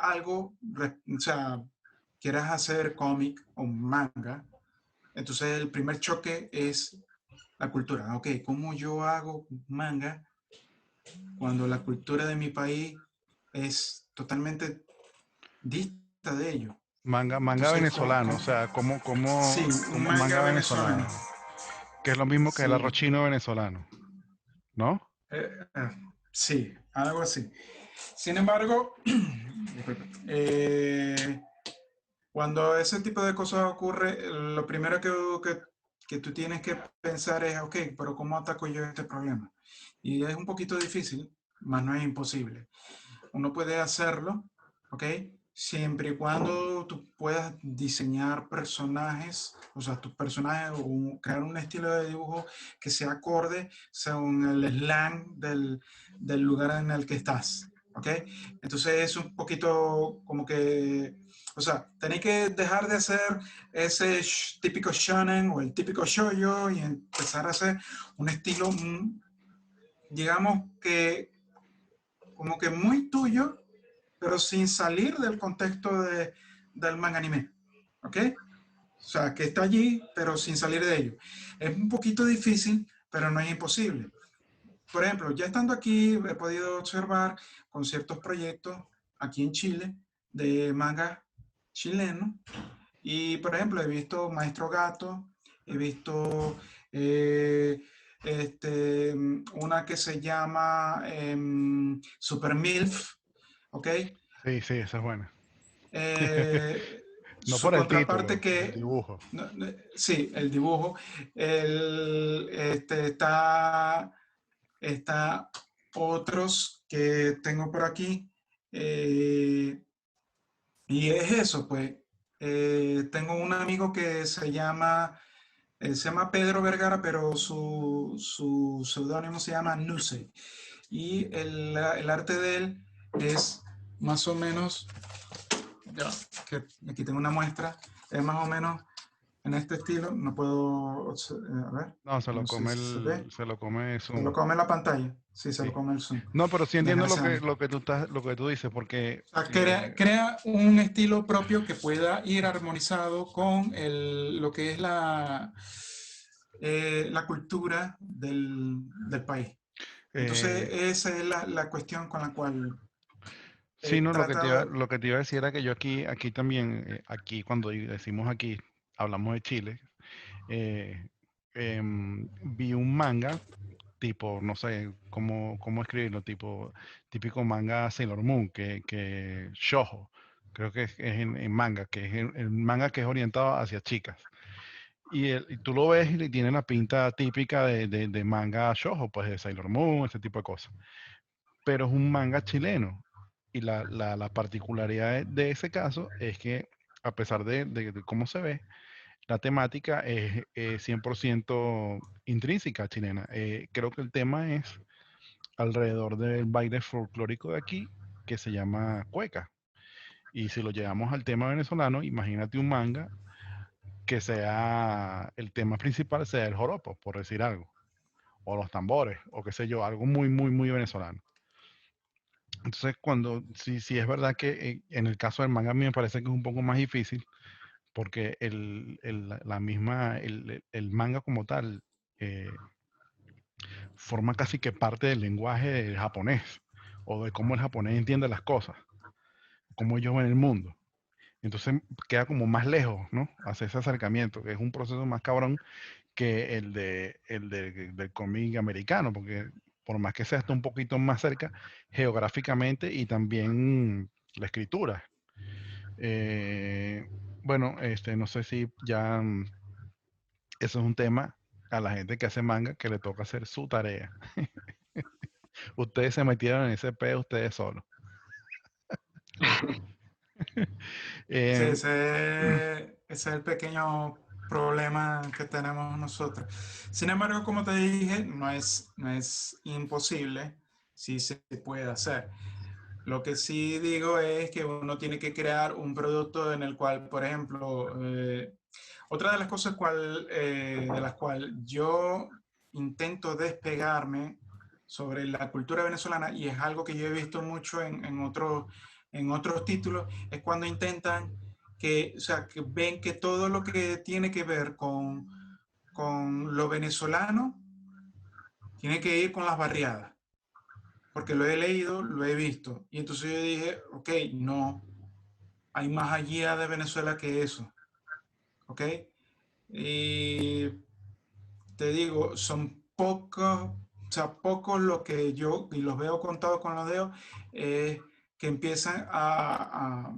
algo, o sea, quieras hacer cómic o manga, entonces el primer choque es la cultura. Ok, ¿cómo yo hago manga cuando la cultura de mi país es totalmente dista de ello? Manga Entonces, venezolano, o sea, sí, un como manga manga venezolano, venezolano. que es lo mismo que el Sí, arroz chino venezolano, ¿no? eh, eh, sí, algo así. Sin embargo, eh, cuando ese tipo de cosas ocurre, lo primero que tú tienes que pensar es, ok, pero ¿cómo ataco yo este problema? Y es un poquito difícil, mas no es imposible. Uno puede hacerlo, ¿ok? Siempre y cuando tú puedas diseñar personajes, o sea, tus personajes o crear un estilo de dibujo que sea acorde según el slang del lugar en el que estás, ¿ok? Entonces es un poquito como que, o sea, tenéis que dejar de hacer ese típico shonen o el típico shoujo y empezar a hacer un estilo, digamos que como que muy tuyo, pero sin salir del contexto del manga anime. ¿Ok? O sea, que está allí, pero sin salir de ello. Es un poquito difícil, pero no es imposible. Por ejemplo, ya estando aquí, he podido observar con ciertos proyectos aquí en Chile de manga chileno. Y, por ejemplo, he visto Maestro Gato, he visto una que se llama Super MILF, ¿ok? Sí, sí, esa es buena. No Su por el contraparte título, por el que, dibujo. sí, el dibujo, está otros que tengo por aquí, y es eso, pues, tengo un amigo que se llama Pedro Vergara, pero su seudónimo se llama Nuse. Y el arte de él es más o menos, ya, que aquí tengo una muestra, es más o menos en este estilo. No puedo, a ver, No, se lo no sé come si se ve. se lo come Se lo Zoom. come la pantalla. Sí, se Sí. lo come el Zoom. No, pero sí entiendo Desgraciadamente. lo que tú dices, porque O sea, crea un estilo propio que pueda ir armonizado con lo que es la cultura del país. Entonces, Eh, esa es la cuestión con la cual he sí, no, tratado. lo que te iba a decir era que yo aquí también, aquí cuando decimos aquí, hablamos de Chile, eh, vi un manga tipo, no sé cómo escribirlo, tipo, típico manga Sailor Moon, que shoujo, creo que es en manga, que es el manga que es orientado hacia chicas. Y tú lo ves y tiene la pinta típica de manga shoujo, pues de Sailor Moon, ese tipo de cosas. Pero es un manga chileno. Y la particularidad de ese caso es que, a pesar de cómo se ve, la temática es 100% intrínseca chilena. Creo que el tema es alrededor del baile folclórico de aquí, que se llama cueca. Y si lo llevamos al tema venezolano, imagínate un manga que sea el tema principal, sea el joropo, por decir algo, o los tambores, o qué sé yo, algo muy, muy, muy venezolano. Entonces, sí es verdad que en el caso del manga a mí me parece que es un poco más difícil, porque el manga como tal eh, forma casi que parte del lenguaje del japonés, o de cómo el japonés entiende las cosas, cómo ellos ven el mundo. Entonces queda como más lejos, ¿no? Hacer ese acercamiento, que es un proceso más cabrón que del cómic americano, porque por más que sea hasta un poquito más cerca geográficamente y también la escritura. Eh, bueno, no sé si ya eso es un tema a la gente que hace manga que le toca hacer su tarea. Ustedes se metieron en ese pedo ustedes solos. Sí, Eh, ese es el pequeño problema que tenemos nosotros. Sin embargo, como te dije, no es imposible, sí se puede hacer. Lo que sí digo es que uno tiene que crear un producto en el cual, por ejemplo, otra de las cosas de las cuales yo intento despegarme sobre la cultura venezolana, y es algo que yo he visto mucho en otros títulos, es cuando intentan o sea, que ven que todo lo que tiene que ver con lo venezolano tiene que ir con las barriadas, porque lo he leído, lo he visto, y entonces yo dije, ok, no, hay más allá de Venezuela que eso, ¿ok? Y te digo, son pocos, o sea, pocos lo que yo, y los veo contados con los dedos, que empiezan a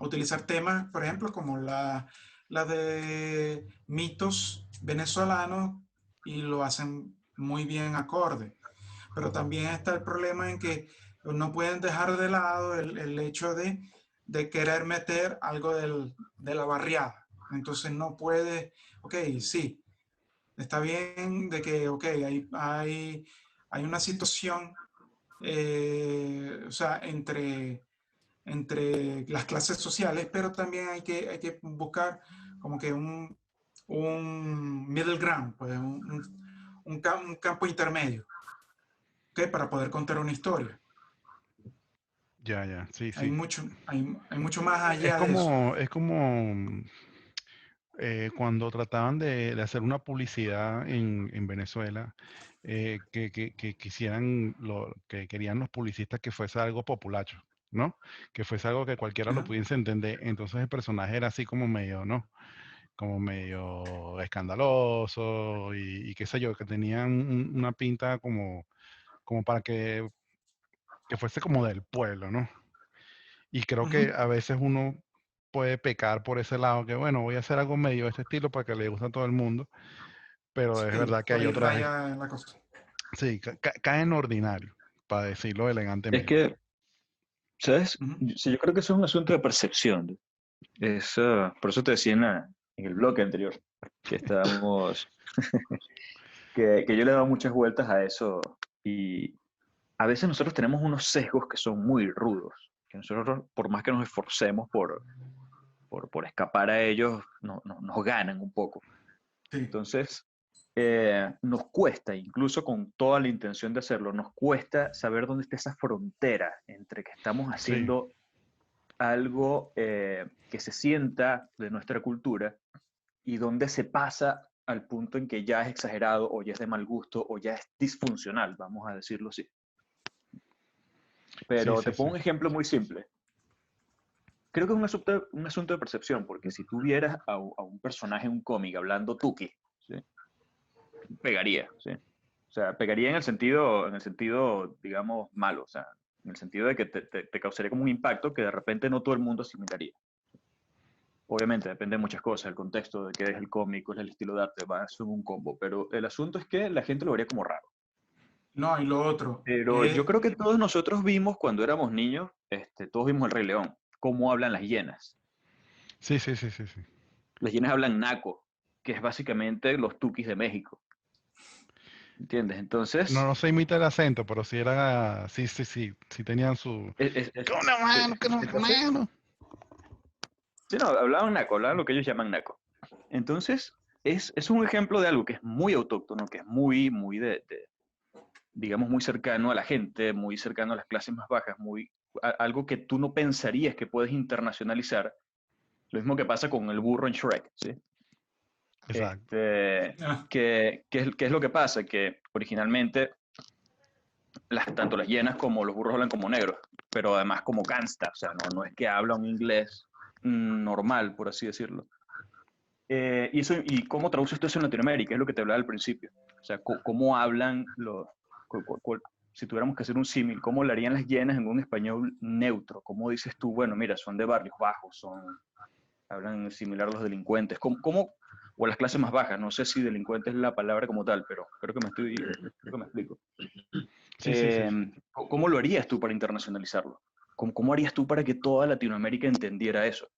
utilizar temas, por ejemplo, como la de mitos venezolanos, y lo hacen muy bien acorde. Pero también está el problema en que no pueden dejar de lado el hecho de querer meter algo de la barriada. Entonces no puede, ok, sí, está bien de que, ok, hay una situación, o sea, entre las clases sociales, pero también hay que buscar como que un middle ground, pues un campo intermedio, ¿ok? Para poder contar una historia. ya, sí, Hay sí. mucho, hay mucho más Es allá de eso. como, es como cuando trataban de hacer una publicidad en Venezuela, que quisieran, que querían los publicistas que fuese algo populacho, ¿no? Que fuese algo que cualquiera lo Ajá. pudiese entender. Entonces el personaje era así como medio, ¿no? Como medio escandaloso y qué sé yo, que tenía una pinta como para que fuese como del pueblo, ¿no? Y creo que Ujú. a veces uno puede pecar por ese lado, que bueno, voy a hacer algo medio de este estilo para que le guste a todo el mundo, pero es Sí, verdad que por hay ahí otras, raya la cosa. sí, cae en ordinario, para decirlo Es elegantemente. que, ¿sabes? Ujú. Sí, yo creo que eso es un asunto de percepción. Por eso te decía en el bloque anterior que estábamos, que yo le he dado muchas vueltas a eso, y a veces nosotros tenemos unos sesgos que son muy rudos, que nosotros, por más que nos esforcemos por escapar a ellos, nos ganan un poco. Sí. Entonces, nos cuesta, incluso con toda la intención de hacerlo, nos cuesta saber dónde está esa frontera entre que estamos Sí, haciendo algo que se sienta de nuestra cultura y dónde se pasa al punto en que ya es exagerado o ya es de mal gusto o ya es disfuncional, vamos a decirlo así. Sí, Pero te sí, sí. pongo un ejemplo muy simple. Creo que es un asunto de percepción, porque si tú vieras a un personaje en un cómic hablando tuki, ¿sí? Pegaría, ¿sí? O sea, pegaría en el sentido, digamos, malo, o sea, en el sentido de que te causaría como un impacto que de repente no todo el mundo asimilaría. Obviamente, depende de muchas cosas, el contexto de qué es el cómic, cuál es el estilo de arte, va a ser un combo, pero el asunto es que la gente lo vería como raro. No, y lo otro Pero yo es, creo que todos nosotros vimos cuando éramos niños, todos vimos El Rey León, cómo hablan las hienas. Sí, sí, sí, sí, sí. Las hienas hablan naco, que es básicamente los tukis de México, ¿entiendes? No, Entonces, no se imita el acento, pero sí era, sí, sí, sí, sí tenían su... ¡Qué una mano, qué una entonces, mano! sí, no, hablaban naco, hablaban lo que ellos llaman naco. Entonces, es un ejemplo de algo que es muy autóctono, que es muy digamos, muy cercano a la gente, muy cercano a las clases más bajas, algo que tú no pensarías que puedes internacionalizar. Lo mismo que pasa con el burro en Shrek, ¿sí? Exacto. ah, ¿Qué es lo que pasa? Que originalmente tanto las hienas como los burros hablan como negros, pero además como gangsta, o sea, no es que habla un inglés normal, por así decirlo. ¿Y cómo traduce esto eso en Latinoamérica? Es lo que te hablaba al principio. O sea, cómo hablan si tuviéramos que hacer un símil, ¿cómo le harían las hienas en un español neutro? ¿Cómo dices tú, bueno, mira, son de barrios bajos, hablan similar a los delincuentes? O las clases más bajas? No sé si delincuente es la palabra como tal, pero creo que me explico. Sí, sí, sí, sí. ¿Cómo lo harías tú para internacionalizarlo? ¿Cómo harías tú para que toda Latinoamérica entendiera eso?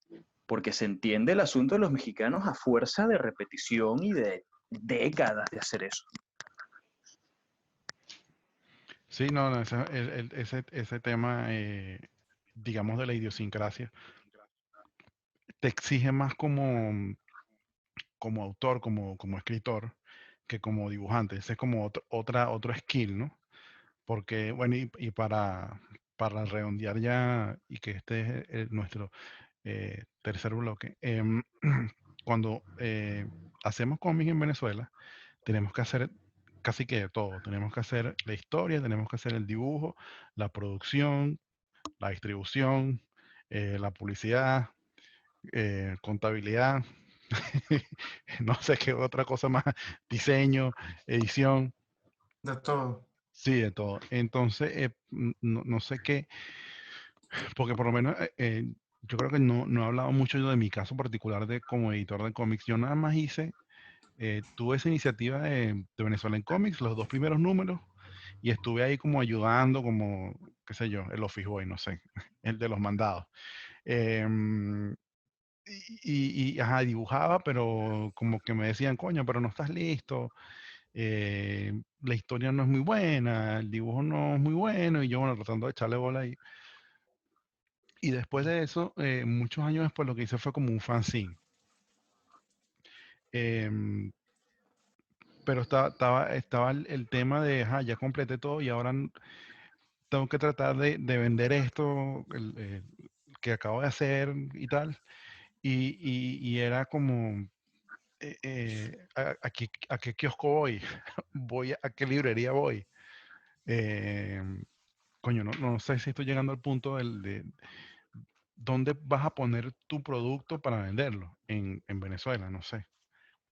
Porque se entiende el asunto de los mexicanos a fuerza de repetición y de décadas de hacer eso. Sí, no, no, ese tema, digamos, de la idiosincrasia, te exige más como autor, como escritor, que como dibujante. Ese es como otro skill, ¿no? Porque, bueno, y para redondear ya, y que este es nuestro tercer bloque, cuando hacemos cómics en Venezuela, tenemos que hacer casi que de todo. Tenemos que hacer la historia, tenemos que hacer el dibujo, la producción, la distribución, la publicidad, contabilidad, no sé qué otra cosa más, diseño, edición, de todo. sí, de todo. Entonces, no, no sé qué, porque por lo menos yo creo que no he hablado mucho yo de mi caso particular de como editor de cómics. Yo nada más tuve esa iniciativa de Venezuela en Comics, los dos primeros números, y estuve ahí como ayudando, como, qué sé yo, el office boy, no sé, el de los mandados. Em, ajá, dibujaba, pero como que me decían, coño, pero no estás listo, la historia no es muy buena, el dibujo no es muy bueno, y yo, bueno, tratando de echarle bola ahí. Y después de eso, muchos años después, lo que hice fue como un fanzine. Em, pero estaba el tema de, ajá, ya completé todo y ahora tengo que tratar de vender esto que acabo de hacer y tal. Y era como, ¿a qué kiosco voy? ¿A qué librería voy? Eh, coño, no sé si estoy llegando al punto de dónde vas a poner tu producto para venderlo en Venezuela, no sé.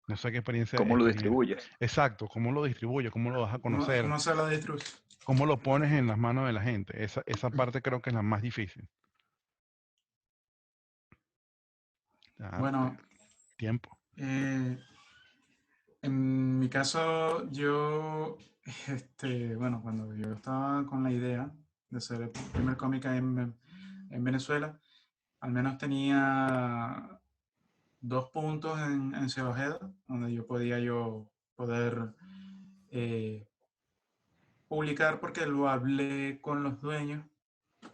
No sé qué experiencia ¿Cómo lo tenido. distribuyes? Exacto, cómo lo distribuye, cómo lo vas a ¿Cómo, conocer, cómo se la distribuye? cómo lo pones en las manos de la gente. Esa parte creo que es la más difícil. Ah, Bueno, tiempo. eh, en mi caso, yo, bueno, cuando yo estaba con la idea de hacer el primer cómic en Venezuela, al menos tenía dos puntos en Ciudad Ojeda, donde yo podía poder eh, publicar, porque lo hablé con los dueños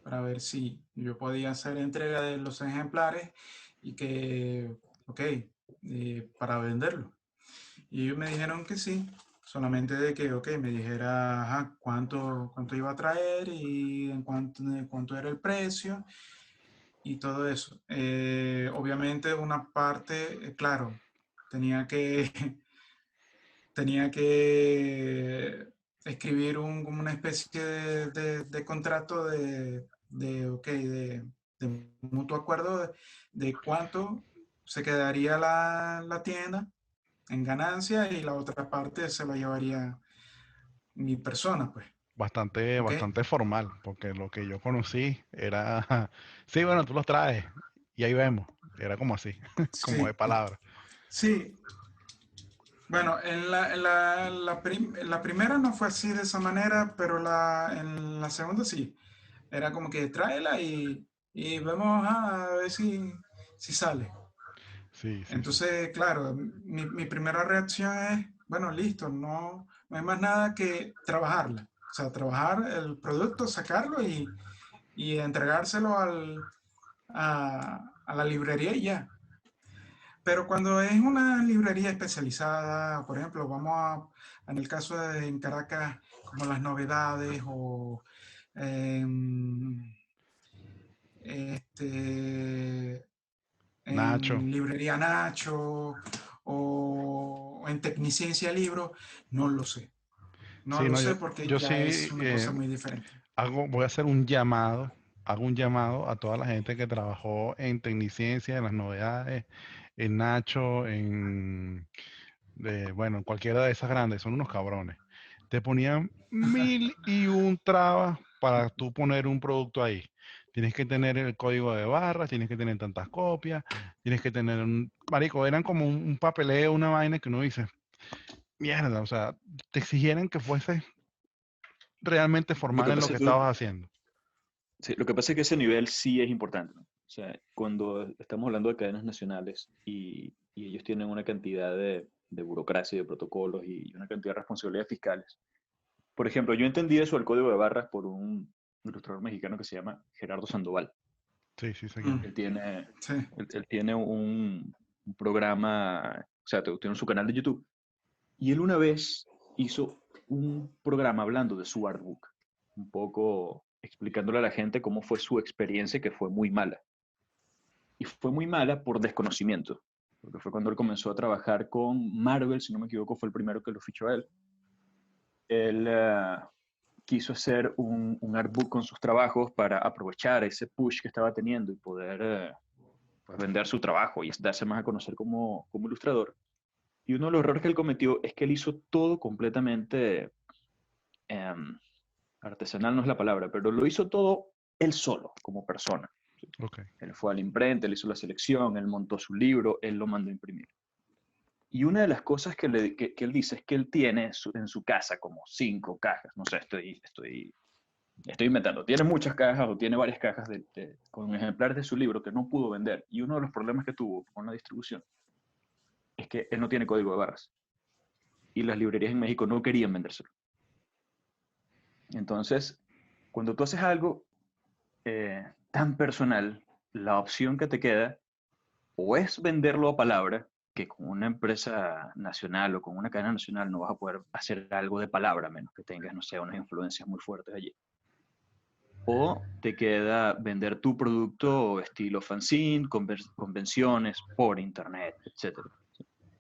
para ver si yo podía hacer entrega de los ejemplares y que, ok, para venderlo. Y ellos me dijeron que sí, solamente de que, ok, me dijera ajá, cuánto iba a traer y cuánto era el precio y todo eso. Obviamente una parte, claro, tenía que tenía que escribir como una especie de contrato ok, de mutuo acuerdo de cuánto se quedaría la tienda en ganancia y la otra parte se la llevaría mi persona, pues. Bastante, ¿Ok? bastante formal, porque lo que yo conocí era, sí, bueno, tú los traes y ahí vemos. Era como así, como de Sí, palabra. sí. Bueno, en la primera no fue así de esa manera, pero en la segunda sí. Era como que tráela y vemos a ver si sale. Sí, sí, sí. Entonces, claro, mi primera reacción es, bueno, listo, no hay más nada que trabajarla. O sea, trabajar el producto, sacarlo y entregárselo a la librería y ya. Pero cuando es una librería especializada, por ejemplo, en el caso en Caracas, como las novedades o em, este, Nacho. en Librería Nacho o en Tecniciencia Libro, no lo sé. No Sí, lo no, sé porque yo sí ya es una cosa muy diferente. voy a hacer hago un llamado a toda la gente que trabajó en Tecniciencia, en las novedades, en Nacho, bueno, en cualquiera de esas grandes, son unos cabrones. Te ponían mil y un trabas para tú poner un producto ahí. Tienes que tener el código de barras, tienes que tener tantas copias, tienes que tener marico, eran como un papeleo, una vaina que uno dice, mierda, o sea, te exigieran que fuese realmente Lo formal que en lo pasa que es que, estabas haciendo. sí, lo que pasa es que ese nivel sí es importante, ¿no? O sea, cuando estamos hablando de cadenas nacionales y ellos tienen una cantidad de burocracia y de protocolos y una cantidad de responsabilidades fiscales. Por ejemplo, yo entendí eso del código de barras por un ilustrador mexicano que se llama Gerardo Sandoval. Sí, sí, sé quién Mm, es. Él tiene, sí. él tiene un programa, o sea, tiene su canal de YouTube. Y él una vez hizo un programa hablando de su artbook, un poco explicándole a la gente cómo fue su experiencia, que fue muy mala. Y fue muy mala por desconocimiento, porque fue cuando él comenzó a trabajar con Marvel, si no me equivoco, fue el primero que lo fichó a él. Él quiso hacer un artbook con sus trabajos para aprovechar ese push que estaba teniendo y poder pues vender su trabajo y darse más a conocer como ilustrador. Y uno de los errores que él cometió es que él hizo todo completamente em, artesanal, no es la palabra, pero lo hizo todo él solo, como persona. Ok. Él fue a la imprenta, él hizo la selección, él montó su libro, él lo mandó a imprimir. Y una de las cosas que él dice es que él tiene en su casa como 5 cajas, no sé, estoy inventando, tiene muchas cajas o tiene varias cajas con ejemplares de su libro que no pudo vender. Y uno de los problemas que tuvo con la distribución es que él no tiene código de barras. Y las librerías en México no querían vendérselo. Entonces, cuando tú haces algo tan personal, la opción que te queda o es venderlo a palabra, que con una empresa nacional o con una cadena nacional no vas a poder hacer algo de palabra, a menos que tengas, no sé, unas influencias muy fuertes allí. O te queda vender tu producto estilo fanzine, convenciones, por internet, etc.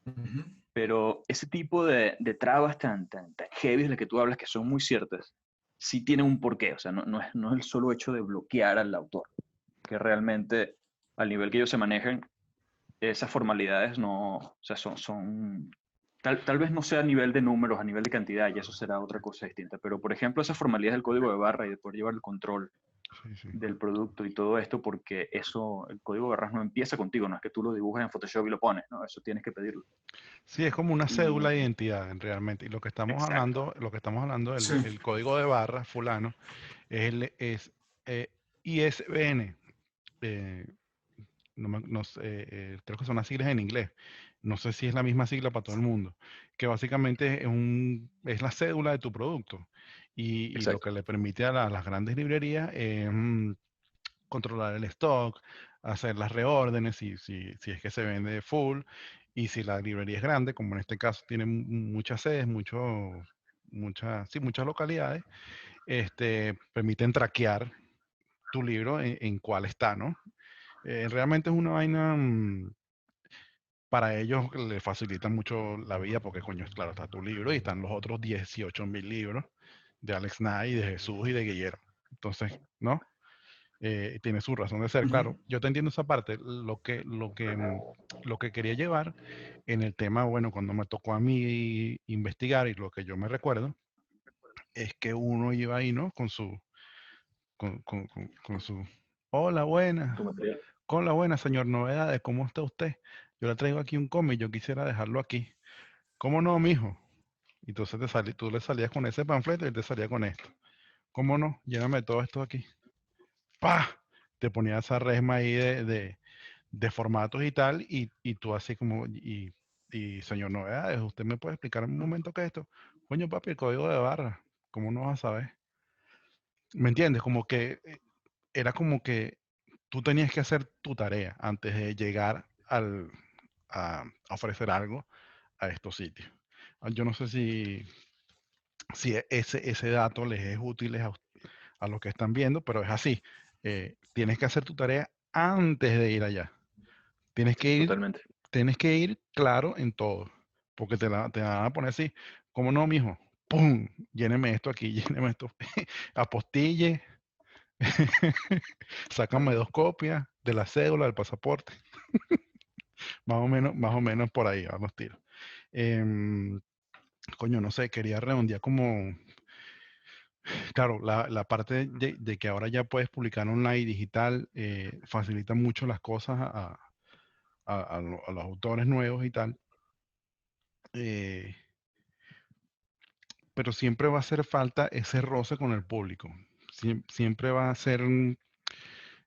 Ujú. Pero ese tipo de trabas tan heavy de las que tú hablas, que son muy ciertas, sí tienen un porqué. O sea, no es el solo hecho de bloquear al autor, que realmente al nivel que ellos se manejan, esas formalidades no, o sea, tal vez no sea a nivel de números, a nivel de cantidad, y eso será otra cosa distinta. Pero, por ejemplo, esas formalidades del código de barra y de poder llevar el control Sí, sí. del producto y todo esto, porque eso, el código de barras no empieza contigo, no es que tú lo dibujas en Photoshop y lo pones, ¿no? Eso tienes que pedirlo. Sí, es como una cédula de Y, identidad realmente. Y exacto. lo que estamos hablando, Sí. el código de barras fulano, es ISBN. eh, no sé, creo que son las siglas en inglés. No sé si es la misma sigla para todo el mundo. Que básicamente es la cédula de tu producto. Y lo Exacto. que le permite a las grandes librerías es controlar el stock, hacer las reórdenes si es que se vende full. Y si la librería es grande, como en este caso tiene muchas sedes, muchas localidades, permiten traquear tu libro en cuál está, ¿no? Realmente es una vaina para ellos les facilita mucho la vida porque, coño, claro, está tu libro y están los otros 18.000 libros de Alex Knight, de Jesús y de Guillermo. Entonces, ¿no? Tiene su razón de ser, claro. Yo te entiendo esa parte. Lo que quería llevar en el tema, bueno, cuando me tocó a mí investigar y lo que yo me recuerdo, es que uno iba ahí, ¿no? Con su, hola, buena, Tu material. con la buena, señor Novedades, ¿cómo está usted? Yo le traigo aquí un cómic, yo quisiera dejarlo aquí. ¿Cómo no, mijo? Y entonces tú le salías con ese panfleto y él te salía con esto. ¿Cómo no? Lléname todo esto aquí. ¡Pah! Te ponía esa resma ahí de formatos y tal, y tú así como, y señor Novedades, ¿usted me puede explicar un momento qué es esto? Coño, papi, el código de barra, ¿cómo no vas a saber? ¿Me entiendes? Como que era como que tú tenías que hacer tu tarea antes de llegar a ofrecer algo a estos sitios. Yo no sé si ese dato les es útil a los que están viendo, pero es así. Tienes que hacer tu tarea antes de ir allá. Tienes que ir, Totalmente. tienes que ir claro en todo, porque te la van a poner así. ¿Cómo no, mijo? ¡Pum! Lléneme esto aquí, lléneme esto. Apostille, sácame 2 copias de la cédula, del pasaporte. Más o menos por ahí van los tiros. Em, Coño, no sé, quería redondear como, claro, la parte de que ahora ya puedes publicar online digital facilita mucho las cosas a los autores nuevos y tal. eh, pero siempre va a hacer falta ese roce con el público. Siempre va a hacer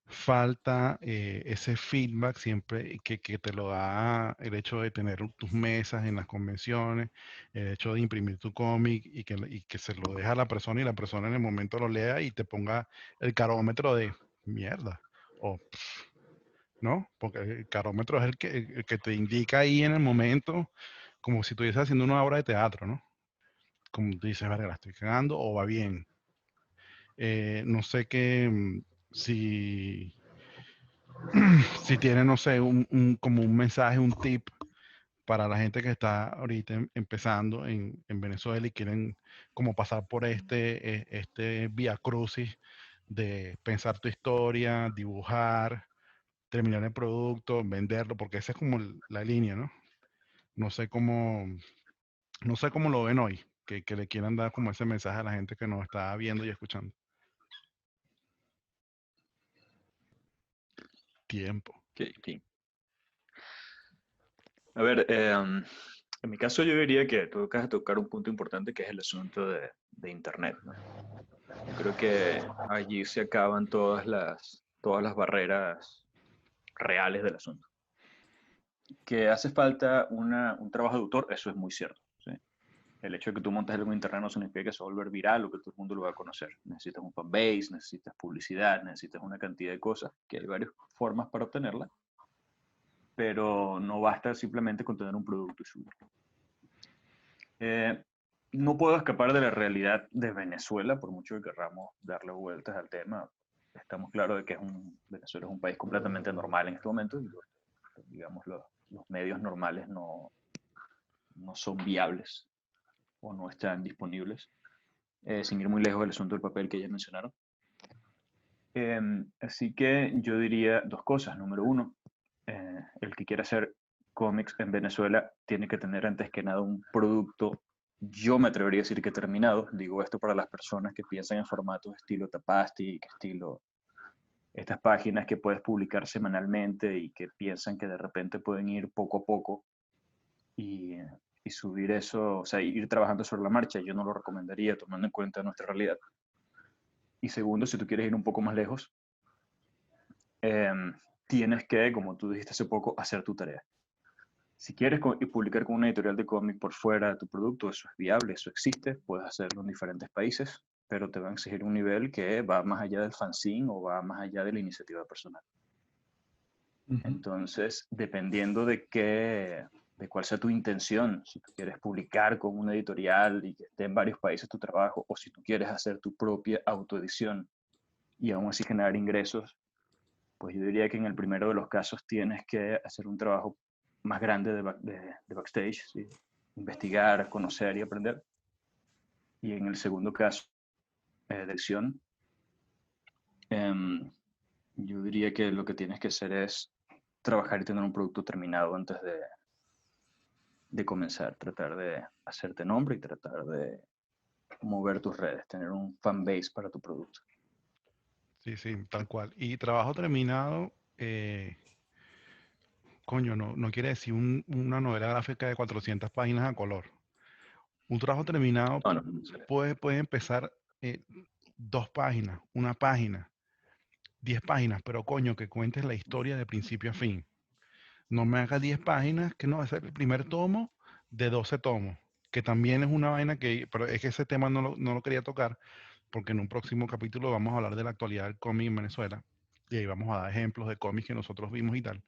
falta ese feedback siempre que te lo da el hecho de tener tus mesas en las convenciones, el hecho de imprimir tu cómic y que se lo deja a la persona y la persona en el momento lo lea y te ponga el carómetro de mierda. O, ¿no? Porque el carómetro es el que te indica ahí en el momento, como si estuvieses haciendo una obra de teatro, ¿no? Como tú dices, verga, la estoy cagando o va bien. No sé qué, si si tiene, no sé, como un mensaje, un tip para la gente que está ahorita empezando en Venezuela y quieren como pasar por este vía crucis de pensar tu historia, dibujar, terminar el producto, venderlo, porque esa es como la línea, ¿no? No sé cómo, no sé cómo lo ven hoy, que le quieran dar como ese mensaje a la gente que nos está viendo y escuchando. Tiempo. Ok. A ver, en mi caso yo diría que tú acabas de tocar un punto importante que es el asunto de Internet, ¿no? Yo creo que allí se acaban todas las barreras reales del asunto. Que hace falta un trabajo de autor, eso es muy cierto, ¿sí? El hecho de que tú montes algo en internet no significa que se va a volver viral o que todo el mundo lo va a conocer. Necesitas un fanbase, necesitas publicidad, necesitas una cantidad de cosas, que hay varias formas para obtenerla, pero no basta simplemente con tener un producto y subirlo. No puedo escapar de la realidad de Venezuela, por mucho que querramos darle vueltas al tema. Estamos claros de que Venezuela es un país completamente normal en este momento y digamos, los medios normales no son viables o no están disponibles, sin ir muy lejos del asunto del papel que ya mencionaron. Así que yo diría 2 cosas. Número 1, el que quiera hacer cómics en Venezuela tiene que tener antes que nada un producto, yo me atrevería a decir que terminado. Digo esto para las personas que piensan en formatos estilo Tapastic, estilo estas páginas que puedes publicar semanalmente y que piensan que de repente pueden ir poco a poco y subir eso, o sea, ir trabajando sobre la marcha. Yo no lo recomendaría tomando en cuenta nuestra realidad. Y segundo, si tú quieres ir un poco más lejos, tienes que, como tú dijiste hace poco, hacer tu tarea. Si quieres publicar con una editorial de cómic por fuera de tu producto, eso es viable, eso existe, puedes hacerlo en diferentes países, pero te va a exigir un nivel que va más allá del fanzine o va más allá de la iniciativa personal. Entonces, dependiendo de cuál sea tu intención, si tú quieres publicar con una editorial y que esté en varios países tu trabajo, o si tú quieres hacer tu propia autoedición y aún así generar ingresos, pues yo diría que en el primero de los casos tienes que hacer un trabajo más grande de backstage, ¿sí? Investigar, conocer y aprender. Y en el segundo caso, de acción, yo diría que lo que tienes que hacer es trabajar y tener un producto terminado antes de comenzar, tratar de hacerte nombre y tratar de mover tus redes, tener un fan base para tu producto. Sí, sí, tal cual. Y trabajo terminado, coño, no quiere decir una novela gráfica de 400 páginas a color. Un trabajo terminado No, no sé. puede empezar 2 páginas, 1 página, 10 páginas, pero coño, que cuentes la historia de principio a fin. No me hagas 10 páginas, que no va a ser el primer tomo de 12 tomos, que también es una vaina pero es que ese tema no lo quería tocar, porque en un próximo capítulo vamos a hablar de la actualidad del cómic en Venezuela, y ahí vamos a dar ejemplos de cómics que nosotros vimos y tal.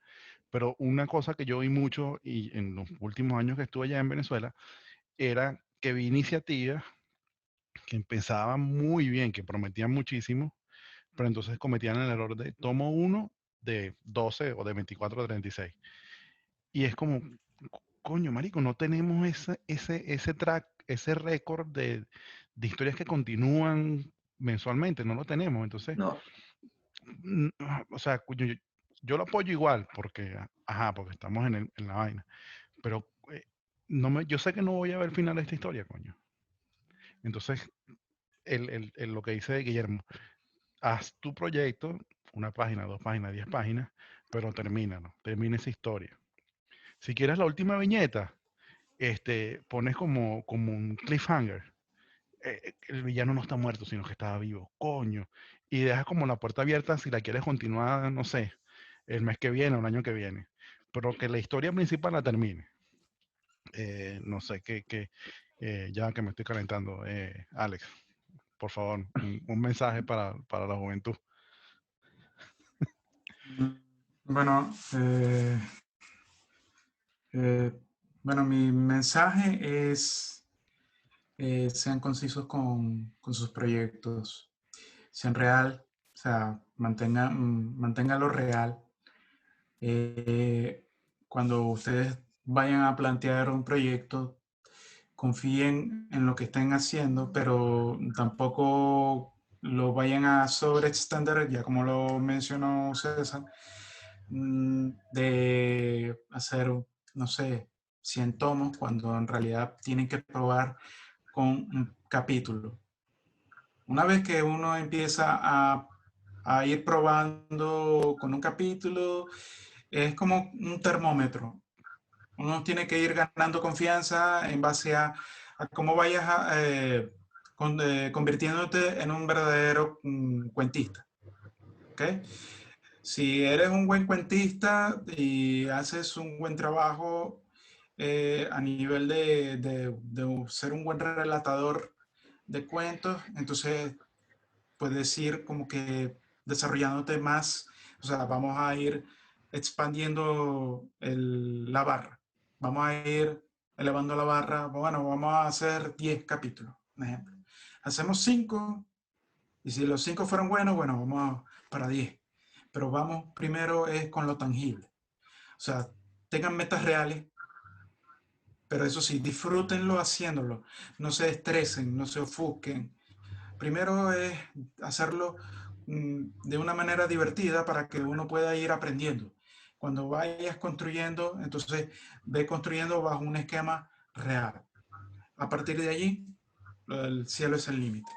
Pero una cosa que yo vi mucho y en los últimos años que estuve allá en Venezuela, era que vi iniciativas que empezaban muy bien, que prometían muchísimo, pero entonces cometían el error de tomo uno de 12 o de 24 a 36. Y es como, coño, marico, no tenemos ese track, ese récord de historias que continúan mensualmente, no lo tenemos. Entonces, No, o sea, coño, yo lo apoyo igual, porque, ajá, porque estamos en la vaina. Pero yo sé que no voy a ver el final de esta historia, coño. Entonces, lo que dice Guillermo, haz tu proyecto, 1 página, 2 páginas, 10 páginas, pero termínalo, termina esa historia. Si quieres la última viñeta, pones como un cliffhanger. El villano no está muerto, sino que estaba vivo, coño. Y dejas como la puerta abierta si la quieres continuar, no sé, el mes que viene o el año que viene. Pero que la historia principal la termine. No sé, ya que me estoy calentando, Alex, por favor, un mensaje para la juventud. Mm, Bueno, eh, bueno, mi mensaje es, sean concisos con sus proyectos, sean real, o sea, manténganlo real. Eh, Cuando ustedes vayan a plantear un proyecto, confíen en lo que estén haciendo, pero tampoco lo vayan a sobreextender, ya como lo mencionó César, de hacer, no sé, 100 tomos, cuando en realidad tienen que probar con un capítulo. Una vez que uno empieza a ir probando con un capítulo, es como un termómetro. Uno tiene que ir ganando confianza en base a cómo vayas convirtiéndote en un verdadero cuentista. ¿Okay? Si eres un buen cuentista y haces un buen trabajo a nivel de ser un buen relatador de cuentos, entonces puedes ir como que desarrollándote más, o sea, vamos a ir expandiendo la barra, vamos a ir elevando la barra, bueno, vamos a hacer 10 capítulos, un ejemplo. Hacemos 5 y si los 5 fueron buenos, bueno, vamos para 10. Pero vamos primero es con lo tangible. O sea, tengan metas reales, pero eso sí, disfrútenlo haciéndolo. No se estresen, no se ofusquen. Primero es hacerlo de una manera divertida para que uno pueda ir aprendiendo. Cuando vayas construyendo, entonces ve construyendo bajo un esquema real. A partir de allí, el cielo es el límite.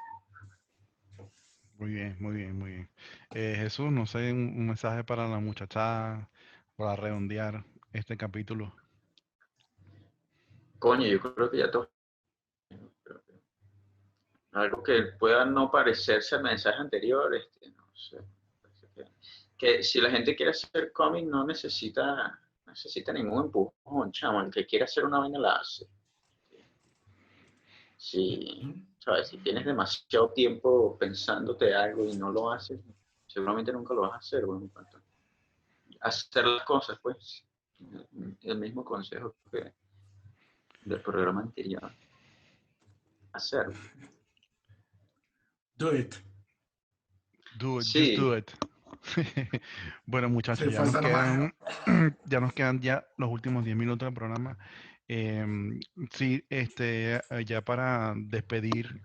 Muy bien, muy bien, muy bien. Jesús, no sé, un mensaje para la muchachada, para redondear este capítulo. Coño, yo creo que ya todo. Algo que pueda no parecerse al mensaje anterior, no sé. Que si la gente quiere hacer cómic no necesita ningún empujón, chamo. El que quiere hacer una vaina la hace. Si, ¿sabes? Si tienes demasiado tiempo pensándote algo y no lo haces, seguramente nunca lo vas a hacer. Bueno, en cuanto a hacer las cosas, pues, el mismo consejo que del programa anterior. Hacerlo. Do it. Do it, just Sí, do it. Bueno, muchachos, Sí, falta nomás. ya los últimos 10 minutos del programa. Sí, ya para despedir,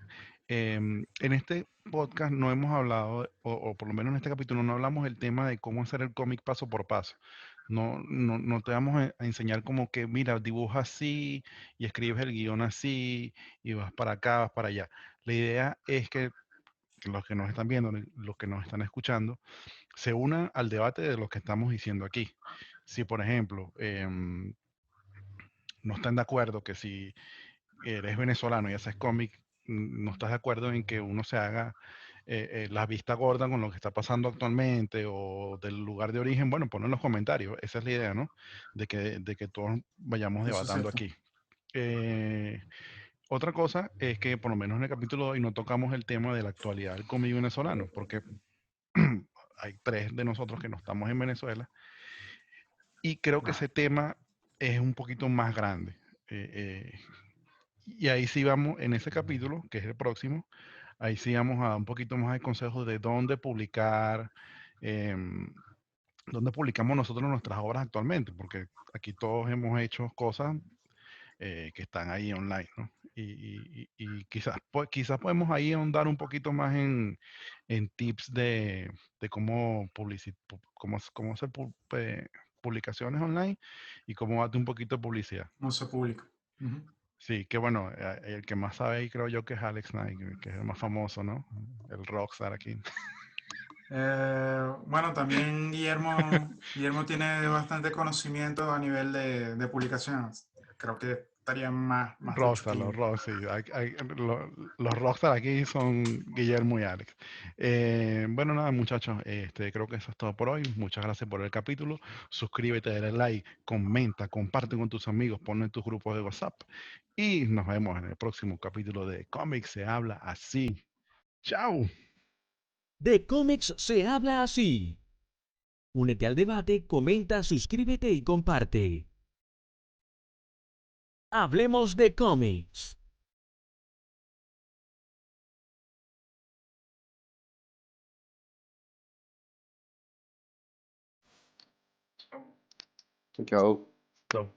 en este podcast no hemos hablado, o por lo menos en este capítulo no hablamos del tema de cómo hacer el cómic paso por paso. No te vamos a enseñar como que, mira, dibuja así y escribes el guión así y vas para acá, vas para allá. La idea es que los que nos están viendo, los que nos están escuchando, se unan al debate de lo que estamos diciendo aquí. Si, por ejemplo, no están de acuerdo que si eres venezolano y haces cómic, no estás de acuerdo en que uno se haga la vista gorda con lo que está pasando actualmente o del lugar de origen, bueno, ponlo en los comentarios. Esa es la idea, ¿no? De que todos vayamos Eso es debatando cierto. aquí. Eh, Otra cosa es que por lo menos en el capítulo de hoy no tocamos el tema de la actualidad del cómic venezolano, porque hay tres de nosotros que no estamos en Venezuela y creo que ese tema es un poquito más grande. Y ahí sí vamos, en ese capítulo, que es el próximo, ahí sí vamos a dar un poquito más de consejos de dónde publicar, em, dónde publicamos nosotros nuestras obras actualmente, porque aquí todos hemos hecho cosas que están ahí online, ¿no? Y quizás podemos ahí ahondar un poquito más en tips de cómo cómo hacer publicaciones online y cómo darte un poquito de publicidad. No se publica. Ujú. Sí, que bueno, el que más sabe ahí creo yo que es Alex Knight, que es el más famoso, ¿no? El rockstar aquí. Bueno, también Guillermo tiene bastante conocimiento a nivel de publicaciones. Creo que estaría más ducho Rockstar, que los yo. rock, sí, los rockstar aquí son Guillermo y Alex. Bueno, nada, muchachos, creo que eso es todo por hoy. Muchas gracias por el capítulo. Suscríbete, dale like, comenta, comparte con tus amigos, ponlo en tus grupos de WhatsApp. Y nos vemos en el próximo capítulo de Comics Se Habla Así. ¡Chao! De cómics se habla así. Únete al debate, comenta, suscríbete y comparte. Hablemos de cómics. Chao. Chao.